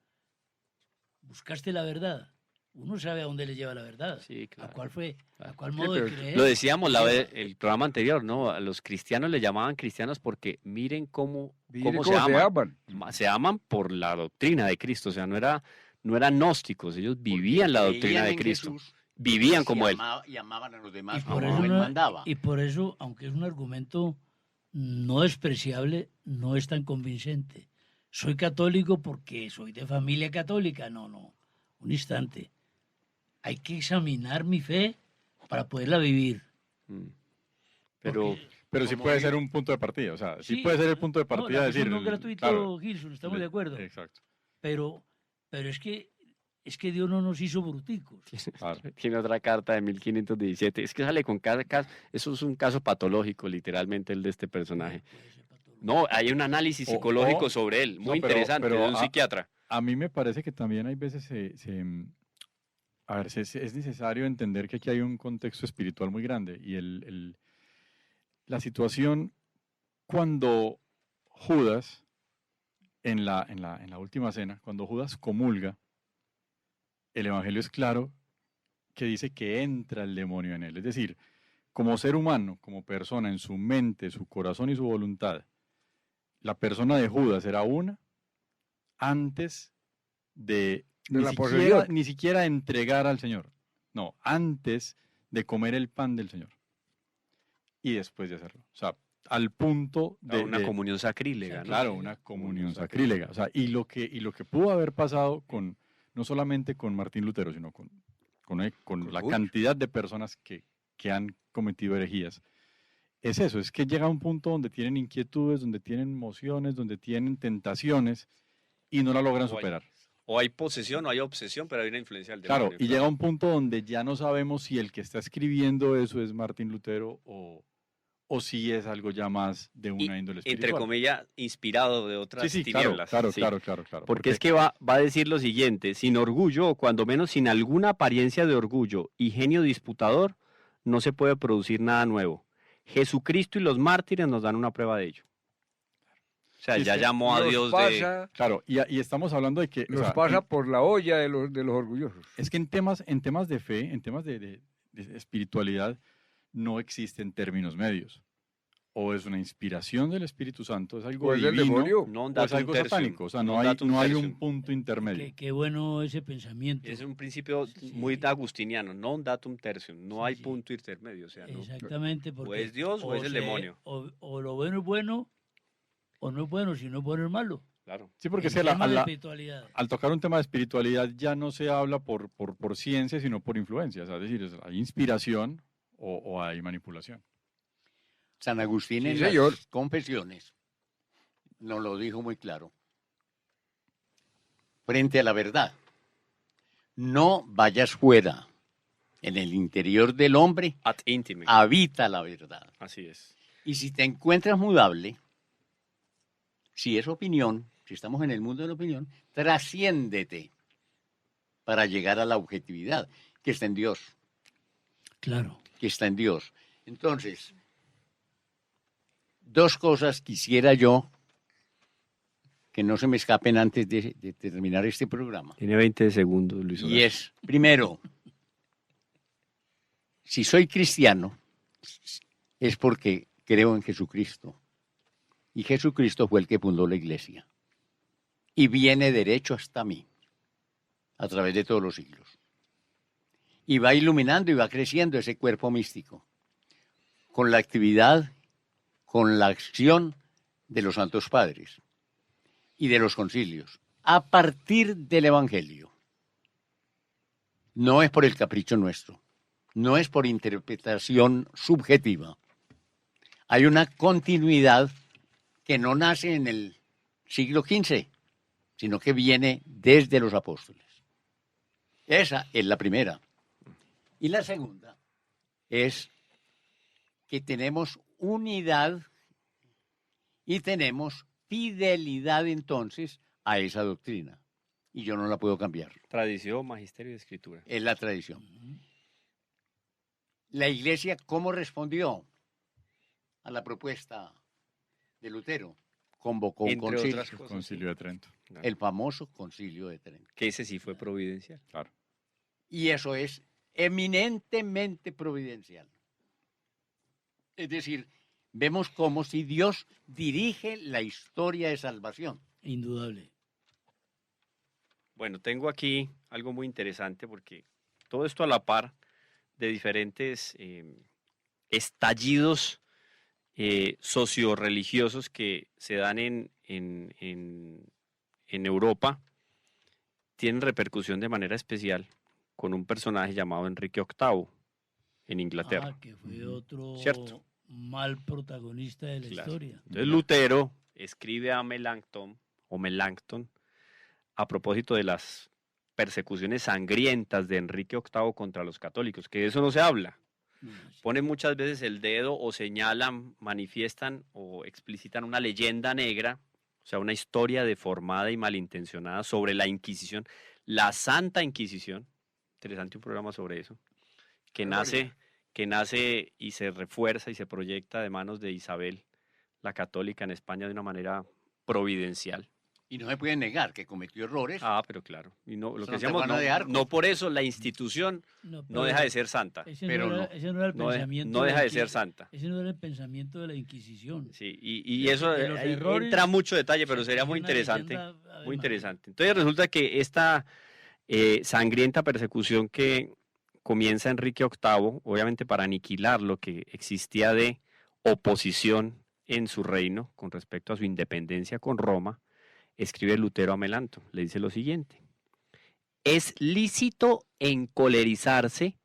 Buscaste la verdad. Uno sabe a dónde le lleva la verdad. Sí, claro. ¿A cuál fue? ¿A cuál Sí, modo de pero creer? Lo decíamos el programa anterior, ¿no? A los cristianos le llamaban cristianos porque miren cómo se aman. Se aman por la doctrina de Cristo, o sea, no eran gnósticos, ellos vivían la doctrina de Cristo. Vivían como él. Y amaban a los demás Y por, como eso él no- mandaba. y por eso, aunque es un argumento no despreciable, no es tan convincente. Soy católico porque soy de familia católica. No. Un instante. Hay que examinar mi fe para poderla vivir. Mm. Pero Pero sí Como puede digo- ser un punto de partida, o sea, sí Sí, puede ser el punto de no, partida la de fe decir... no es gratuito, claro, Gilson, estamos de acuerdo. Exacto, Pero es que Dios no nos hizo bruticos. claro. tiene otra carta de 1517. Es que sale con cada caso. Eso es un caso patológico, literalmente, el de este personaje. Puede ser patológico. No, hay un análisis O- psicológico o- sobre él, muy no, pero- interesante, pero de un psiquiatra. A mí me parece que también hay veces a ver, es necesario entender que aquí hay un contexto espiritual muy grande y la situación cuando Judas, en la última cena, cuando Judas comulga, el Evangelio es claro que dice que entra el demonio en él. Es decir, como ser humano, como persona, en su mente, su corazón y su voluntad, la persona de Judas era una antes de la posesión. ni siquiera entregar al Señor. No, antes de comer el pan del Señor. Y después de hacerlo. O sea, al punto A de... una comunión sacrílega, ¿no? Claro, una comunión sacrílega. O sea, y lo que pudo haber pasado no solamente con Martín Lutero, sino con la muchos. cantidad de personas que han cometido herejías, es eso, es que llega a un punto donde tienen inquietudes, donde tienen emociones, donde tienen tentaciones y no la logran O hay- superar. O hay posesión o hay obsesión, pero hay una influencia del Claro, demonio. y llega un punto donde ya no sabemos si el que está escribiendo eso es Martín Lutero o si es algo ya más de una índole espiritual. Entre comillas, inspirado de otras Sí, tinieblas. claro, sí. claro. Porque es que va a decir lo siguiente: sin orgullo, o cuando menos sin alguna apariencia de orgullo y genio disputador, no se puede producir nada nuevo. Jesucristo y los mártires nos dan una prueba de ello. O sea, Sí, es ya que llamó a Nos Dios de... pasa, Claro, y estamos hablando de que... o nos sea, pasa por la olla de los orgullosos. es que en temas de fe, en temas de espiritualidad, no existen términos medios. O es una inspiración del Espíritu Santo, es algo O es del divino, demonio. Non o es datum algo tertium, satánico. O sea, non no hay datum un tertium. punto intermedio. Qué bueno ese pensamiento. Es un principio Sí. muy agustiniano, non datum tertium, no Sí, hay sí. punto intermedio, o sea, no. Exactamente. Porque es Dios o es el demonio. O lo bueno es bueno, o no es bueno, si no es bueno es malo. Claro. Sí, porque En es que temas de espiritualidad. al tocar un tema de espiritualidad ya no se habla por ciencia, sino por influencias. Es decir, hay inspiración o hay manipulación. San Agustín Sí, en señor. las Confesiones nos lo dijo muy claro. Frente a la verdad, no vayas fuera. En el interior del hombre Ad intime. habita la verdad. Así es. Y si te encuentras mudable, si es opinión, si estamos en el mundo de la opinión, trasciéndete para llegar a la objetividad, que está en Dios, Claro. que está en Dios. Entonces, dos cosas quisiera yo que no se me escapen antes de terminar este programa. Tiene 20 segundos, Luis Y Horacio. es, primero, si soy cristiano, es porque creo en Jesucristo. Y Jesucristo fue el que fundó la iglesia. Y viene derecho hasta mí, a través de todos los siglos. Y va iluminando y va creciendo ese cuerpo místico, con la actividad, con la acción de los santos padres y de los concilios, a partir del Evangelio. No es por el capricho nuestro, no es por interpretación subjetiva. Hay una continuidad que no nace en el siglo XV, sino que viene desde los apóstoles. Esa es la primera. Y la segunda es que tenemos unidad y tenemos fidelidad entonces a esa doctrina. Y yo no la puedo cambiar. Tradición, magisterio y escritura. Es la tradición. La iglesia, ¿cómo respondió a la propuesta de Lutero? Convocó un Entre concilio, otras El cosas. Concilio de Trento. Claro. el famoso concilio de Trento. Que ese sí fue providencial. Claro. Y eso es eminentemente providencial. Es decir, vemos cómo si Dios dirige la historia de salvación. Indudable. Bueno, tengo aquí algo muy interesante porque todo esto a la par de diferentes estallidos socioreligiosos que se dan en Europa tienen repercusión de manera especial con un personaje llamado Enrique VIII en Inglaterra. Que fue otro Cierto. mal protagonista de la Claro. historia. Entonces Lutero escribe a Melanchthon a propósito de las persecuciones sangrientas de Enrique VIII contra los católicos, que de eso no se habla. Ponen muchas veces el dedo o señalan, manifiestan o explicitan una leyenda negra, o sea, una historia deformada y malintencionada sobre la Inquisición, la Santa Inquisición. Interesante un programa sobre eso, que nace y se refuerza y se proyecta de manos de Isabel, la católica en España, de una manera providencial. Y no se puede negar que cometió errores. Ah, pero claro. Y no, lo Santa que decíamos, Juana de Arco. no por eso la institución no deja de ser santa. Ese pero no, era, no. ese no era el No, pensamiento. no deja de la ser Inquisición. santa. Ese no era el pensamiento de la Inquisición. Sí, y De- eso de los ahí errores entra mucho detalle, pero se sería muy tejió una interesante. leyenda, Ave Muy María. interesante. Entonces resulta que esta sangrienta persecución que comienza Enrique VIII, obviamente para aniquilar lo que existía de oposición en su reino, con respecto a su independencia con Roma, escribe Lutero a Melanto. Le dice lo siguiente: es lícito encolerizarse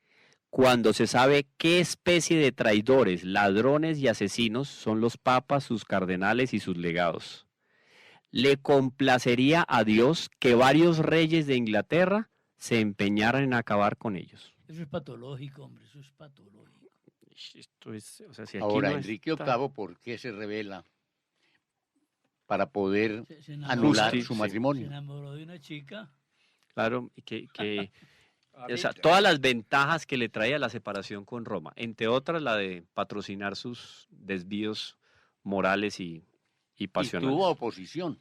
cuando se sabe qué especie de traidores, ladrones y asesinos son los papas, sus cardenales y sus legados. Le complacería a Dios que varios reyes de Inglaterra se empeñaran en acabar con ellos. Eso es patológico, hombre, eso es patológico. Esto es, o sea, si aquí Ahora, no Enrique está- VIII, ¿por qué se revela para poder Se enamoró, anular Justi- su sí. se matrimonio? enamoró de una chica. Claro, y que o sea, Ahorita. todas las ventajas que le traía la separación con Roma, entre otras la de patrocinar sus desvíos morales y Y pasionales. tuvo oposición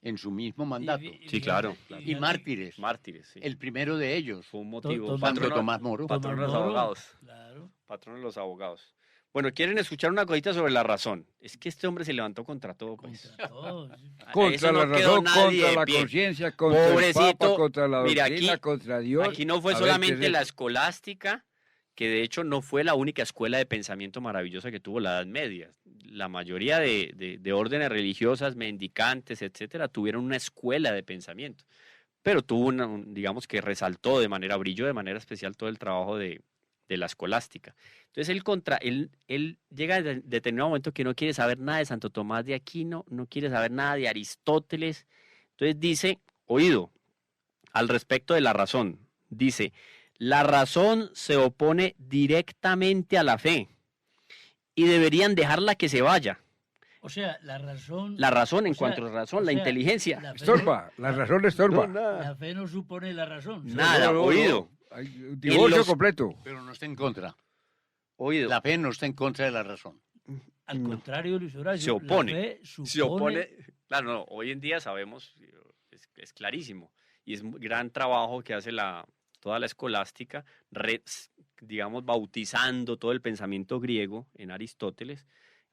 en su mismo mandato. Sí, claro, claro. Y mártires. Mártires, sí. El primero de ellos, Fue un motivo. Tomás Santo Patrono, Tomás Moro. patrono de los Moro, abogados. Claro. Patrono de los abogados. Bueno, ¿quieren escuchar una cosita sobre la razón? Es que este hombre se levantó contra todo, pues. Contra todo. A Contra eso la no quedó razón, nadie contra de la pie. conciencia, contra el Pobrecito. Papa, contra la Mira, doctrina, aquí- contra Dios. Aquí no fue A ver, ¿qué solamente es la esto? escolástica, que de hecho no fue la única escuela de pensamiento maravillosa que tuvo la Edad Media. La mayoría de órdenes religiosas, mendicantes, etcétera, tuvieron una escuela de pensamiento. Pero tuvo digamos que resaltó brilló de manera especial todo el trabajo de la escolástica. Entonces él llega a determinado momento que no quiere saber nada de Santo Tomás de Aquino, no quiere saber nada de Aristóteles. Entonces dice, oído, al respecto de la razón, dice: la razón se opone directamente a la fe y deberían dejarla que se vaya. O sea, la razón. La razón, en o sea, cuanto a la razón, o la sea, inteligencia. La fe, Estorba, la razón estorba. la fe no supone la razón. Nada, oído. Hay un divorcio los- completo. Pero no está en contra. Oído. La fe no está en contra de la razón. Al No. contrario, Luis Horacio. Se opone. La fe Se opone. Claro, no, hoy en día sabemos, es clarísimo, y es un gran trabajo que hace toda la escolástica, digamos, bautizando todo el pensamiento griego en Aristóteles,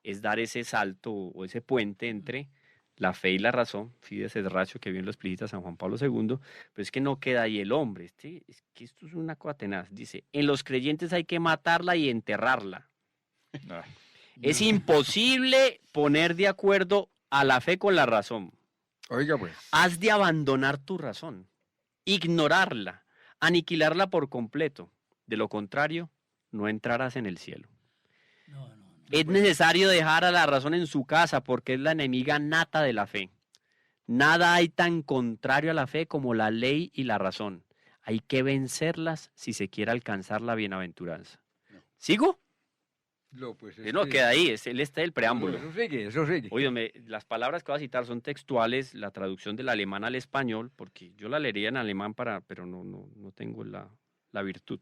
es dar ese salto o ese puente entre la fe y la razón, fides et ratio, que bien lo explicita San Juan Pablo II, pero es que no queda ahí el hombre, es que esto es una cosa tenaz, dice: en los creyentes hay que matarla y enterrarla. Es imposible poner de acuerdo a la fe con la razón. Oiga, pues. Has de abandonar tu razón, ignorarla, aniquilarla por completo. De lo contrario, no entrarás en el cielo. No. Es necesario dejar a la razón en su casa porque es la enemiga nata de la fe. Nada hay tan contrario a la fe como la ley y la razón. Hay que vencerlas si se quiere alcanzar la bienaventuranza. ¿Sigo? No, pues No, queda ahí, él está el preámbulo. Eso sigue, eso sigue. Óyeme, las palabras que voy a citar son textuales, la traducción del alemán al español, porque yo la leería en alemán pero no tengo la virtud.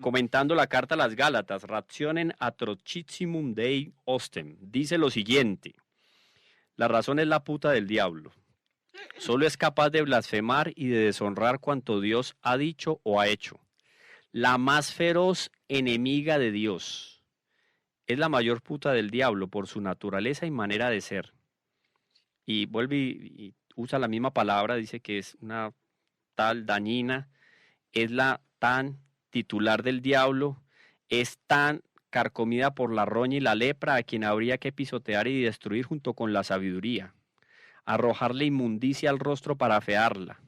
Comentando la carta a las Gálatas, Rationen atrocissimum Dei Ostem, dice lo siguiente: la razón es la puta del diablo. Solo es capaz de blasfemar y de deshonrar cuanto Dios ha dicho o ha hecho. La más feroz enemiga de Dios. Es la mayor puta del diablo por su naturaleza y manera de ser. Y vuelve y usa la misma palabra, dice que es una tal dañina, es la tan titular del diablo, es tan carcomida por la roña y la lepra, a quien habría que pisotear y destruir junto con la sabiduría, arrojarle inmundicia al rostro para afearla.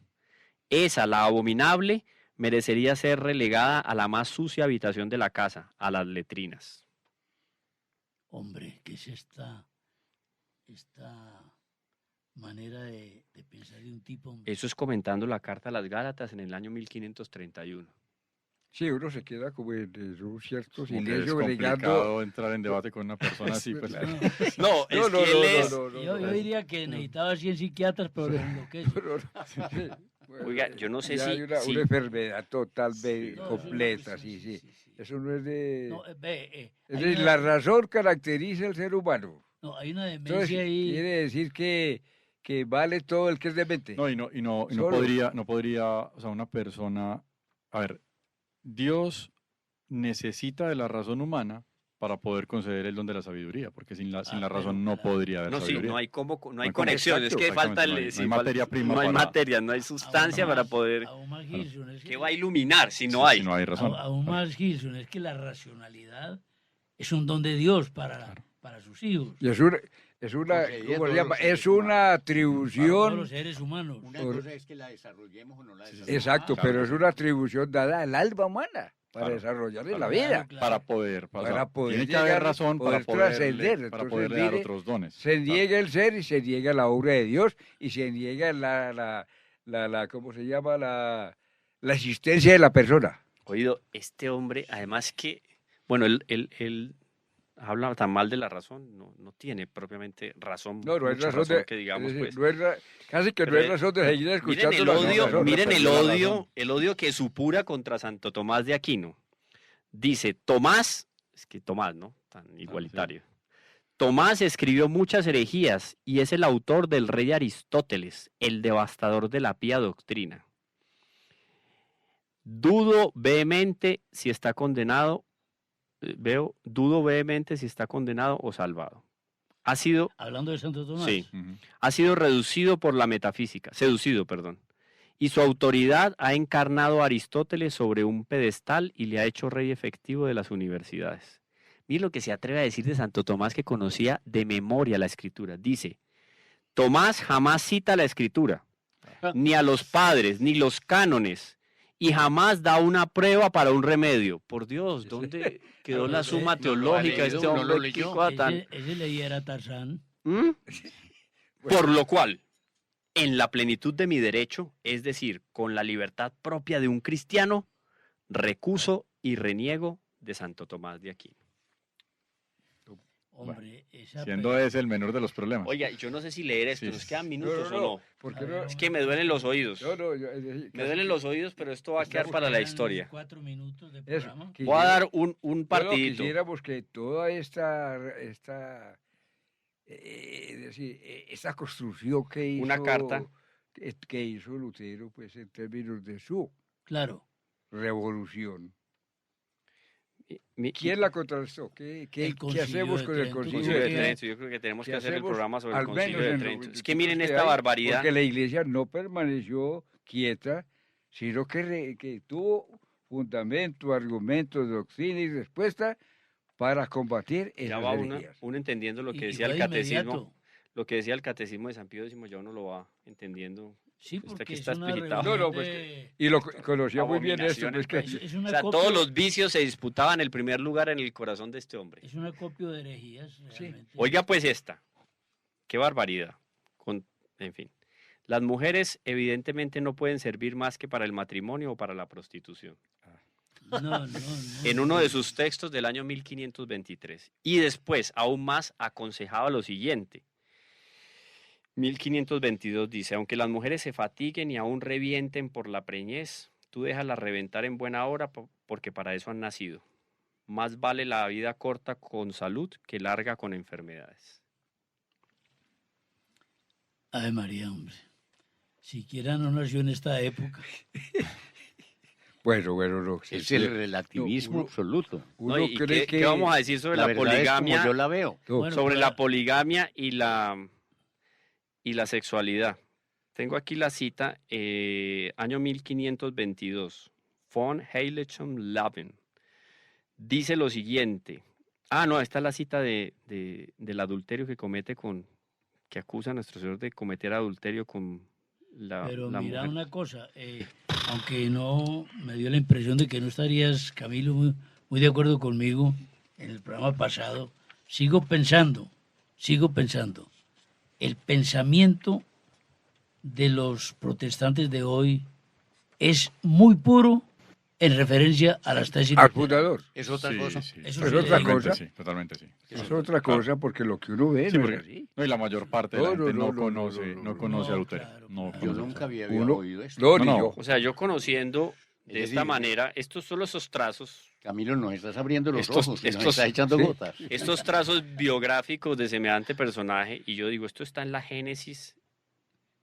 Esa, la abominable, merecería ser relegada a la más sucia habitación de la casa, a las letrinas. Hombre, ¿qué es esta manera de pensar de un tipo? Hombre? Eso es comentando la carta a las Gálatas en el año 1531. Sí, uno se queda como en un cierto Como que es silencio bregando. complicado entrar en debate con una persona así, pues. No, es No, no, que él no, es... no, no, Yo no. diría que necesitaba 100 psiquiatras, pero lo que es. Pero no, sí, bueno, Oiga, yo no sé ya si- hay una si- enfermedad totalmente No, completa, sí. Eso no es de... No, es hay decir, una- la razón caracteriza al ser humano. no, hay una Entonces, demencia ahí. quiere decir que vale todo el que es demente. No, y no Solo. podría, o sea, una persona, a ver, Dios necesita de la razón humana para poder conceder el don de la sabiduría, porque sin la pero razón no podría haber No, sí, sabiduría. no hay no hay hay conexión, es exacto, que falta exactamente, no hay falta- materia prima no hay para- materia, no hay sustancia para poder... Aún más, Gilson, es ¿Qué va a iluminar si no Sí, hay? si no hay razón. Aún más, Gilson, es que la racionalidad es un don de Dios para sus hijos, Y es una Concedida a ¿cómo se todos llama? los seres Es una para todos atribución, los seres humanos. Una Por- cosa es que la desarrollemos o no la desarrollemos. exacto, Claro. pero es una atribución dada al alma humana para Claro. desarrollar en Claro, la vida. Claro. Para poder pasar. Para poder Tiene que haber llegar, razón poder trascender. para Entonces, poderle dar mire, otros dones. Se niega el ser y se niega la obra de Dios y se niega ¿cómo se llama? La existencia de la persona. Oído, este hombre, además que, bueno, él habla tan mal de la razón, no tiene propiamente razón, No, no es mucha razón de, que digamos, es decir, pues. no es casi que no Pero, es razón de seguir Miren escuchando el la odio, razón. miren el perdió la odio, razón. el odio que supura contra Santo Tomás de Aquino. Dice, Tomás, es que Tomás, ¿no? Tan igualitario. Tomás escribió muchas herejías y es el autor del rey Aristóteles, el devastador de la pía doctrina. Dudo vehemente si está condenado, dudo vehemente si está condenado o salvado. Ha sido, Hablando de Santo Tomás. sí, Ujú. ha sido reducido por la metafísica, seducido, perdón. Y su autoridad ha encarnado a Aristóteles sobre un pedestal y le ha hecho rey efectivo de las universidades. Mire lo que se atreve a decir de Santo Tomás, que conocía de memoria la escritura. Dice, Tomás jamás cita la escritura, ni a los padres, ni los cánones, y jamás da una prueba para un remedio. Por Dios, ¿dónde quedó la suma no lo ha teológica de leído, este no lo hombre? ¿Qué leyó. cosa tan- Ese leyera Tarzán. ¿Mm? Por lo cual, en la plenitud de mi derecho, es decir, con la libertad propia de un cristiano, recuso y reniego de Santo Tomás de Aquino. Hombre, esa Siendo ese el menor de los problemas. Oiga, yo no sé si leer esto, Sí, nos sí. quedan minutos o no. ¿Por qué A no? ver, Es que me duelen los oídos. No, no, es decir, Me duelen los oídos, pero esto va a quedar para la historia. 4 minutos de Eso, programa. Voy a dar un partidito. Quisiéramos que toda esta es decir, esta construcción que hizo, Una carta. que hizo Lutero, pues en términos de su Claro. revolución. Mi- ¿Quién la contrastó? ¿Qué El Concilio hacemos de con el Trento. Concilio Concilio de de Trento? Trento. Yo creo que tenemos ¿Qué que hacer el hacemos? programa sobre el Al Concilio menos de en Trento. los Es que miren minutos esta hay, barbaridad. Porque la iglesia no permaneció quieta, sino que tuvo fundamento, argumento, doctrina y respuesta para combatir Ya esas va herejías. uno entendiendo lo Y- que y decía el fue de catecismo. inmediato. Lo que decía el catecismo de San Pío X, ya uno lo va entendiendo. Sí, Está porque aquí, es está una explicitado. reunión No, no, pues de- Y lo conocía muy bien esto, pues que es una O sea, copia- todos los vicios se disputaban el primer lugar en el corazón de este hombre. Es una copia de herejías, Sí. realmente. Oiga, pues esta. Qué barbaridad. En fin. Las mujeres evidentemente no pueden servir más que para el matrimonio o para la prostitución. No. En uno de sus textos del año 1523. Y después, aún más, aconsejaba lo siguiente. 1522 dice, aunque las mujeres se fatiguen y aún revienten por la preñez, tú déjalas reventar en buena hora porque para eso han nacido. Más vale la vida corta con salud que larga con enfermedades. Ay, María, hombre. Siquiera no nació en esta época. bueno, no. Es el relativismo uno- absoluto. Uno ¿No? ¿Y cree qué vamos a decir sobre la, verdad es poligamia? como yo la veo. No, Bueno, Sobre pero- la poligamia y la sexualidad. Tengo aquí la cita, año 1522. Von Heiligem Leben. Dice lo siguiente. Ah, no, esta es la cita del adulterio que acusa a nuestro Señor de cometer adulterio con Pero la mira mujer. una cosa, aunque no me dio la impresión de que no estarías, Camilo, muy de acuerdo conmigo en el programa pasado, sigo pensando, el pensamiento de los protestantes de hoy es muy puro en referencia a las tesis al luteranas. fundador. Es otra Sí, cosa. sí. Eso Pero sí otra le digo. cosa. Sí, totalmente sí. Es otra cosa porque lo que uno ve Sí, no es porque- así. No, y la mayor parte de la No, gente no, no no, conoce, no, no, no no, conoce no, a Lutero. claro, No claro. Yo conoce a nunca Lutero. había Uno- oído esto. No, No, ni no. yo. O sea, yo conociendo Es de esta decir, manera, estos son esos trazos, Camilo, no estás abriendo los Estos- ojos, sino estos- estás echando sí. gotas. estos trazos biográficos de semejante personaje, y yo digo, esto está en la génesis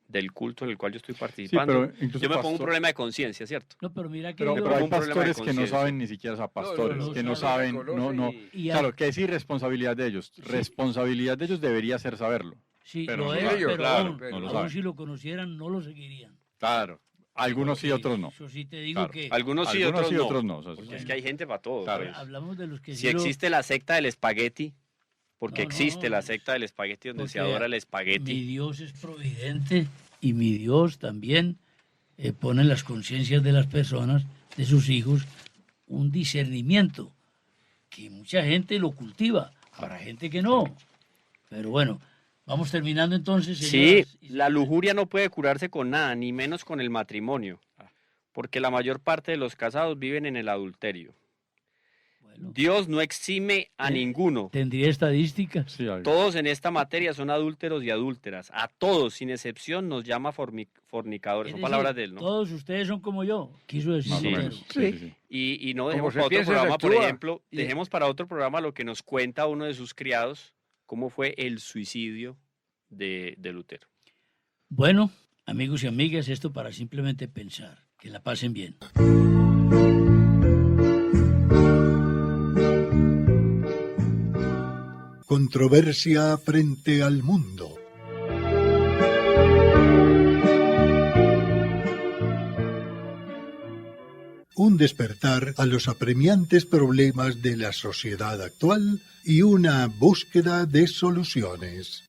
del culto en el cual yo estoy Sí, participando. pero incluso Yo me pongo un pastor- problema de conciencia, ¿cierto? No, pero mira que Pero, yo- pero hay un problema de pastores que no conciencia. saben ni siquiera, o sea, pastores no, que no no saben, reconocen no. y- y Claro, que es irresponsabilidad de ellos. Responsabilidad de ellos debería ser saberlo. sí, pero lo no es, saben, pero claro, aún, pero no lo aún saben. si lo conocieran, no lo seguirían. Claro. Algunos sí, otros no. Eso sí te digo Claro. que Algunos sí, Algunos otros sí, no. otros no. O sea, Porque sí. es que hay gente para todo. Claro. pues. hablamos de los que Si sí lo- existe la secta del espagueti, porque No, no, existe no, la es- secta del espagueti donde se porque adora el mi espagueti. Dios es providente y mi Dios también pone en las conciencias de las personas, de sus hijos, un discernimiento que mucha gente lo cultiva, habrá gente que no. Pero bueno, vamos terminando entonces. Sí, señoras y la señores. lujuria no puede curarse con nada, ni menos con el matrimonio, porque la mayor parte de los casados viven en el adulterio. Bueno, Dios no exime a ninguno. tendría estadísticas. Sí, algo. Todos en esta materia son adúlteros y adúlteras. A todos, sin excepción, nos llama fornicadores. Es Son decir, palabras de él, ¿no? Todos ustedes son como yo, quiso decir. Más o Sí. Lutero. menos. Sí, sí, sí. Y no Como dejemos se para otro piensa, se programa, por actúa. ejemplo, Y- dejemos para otro programa lo que nos cuenta uno de sus criados, cómo fue el suicidio de Lutero. Bueno, amigos y amigas, esto para simplemente pensar. Que la pasen bien. Controversia frente al mundo. Un despertar a los apremiantes problemas de la sociedad actual y una búsqueda de soluciones.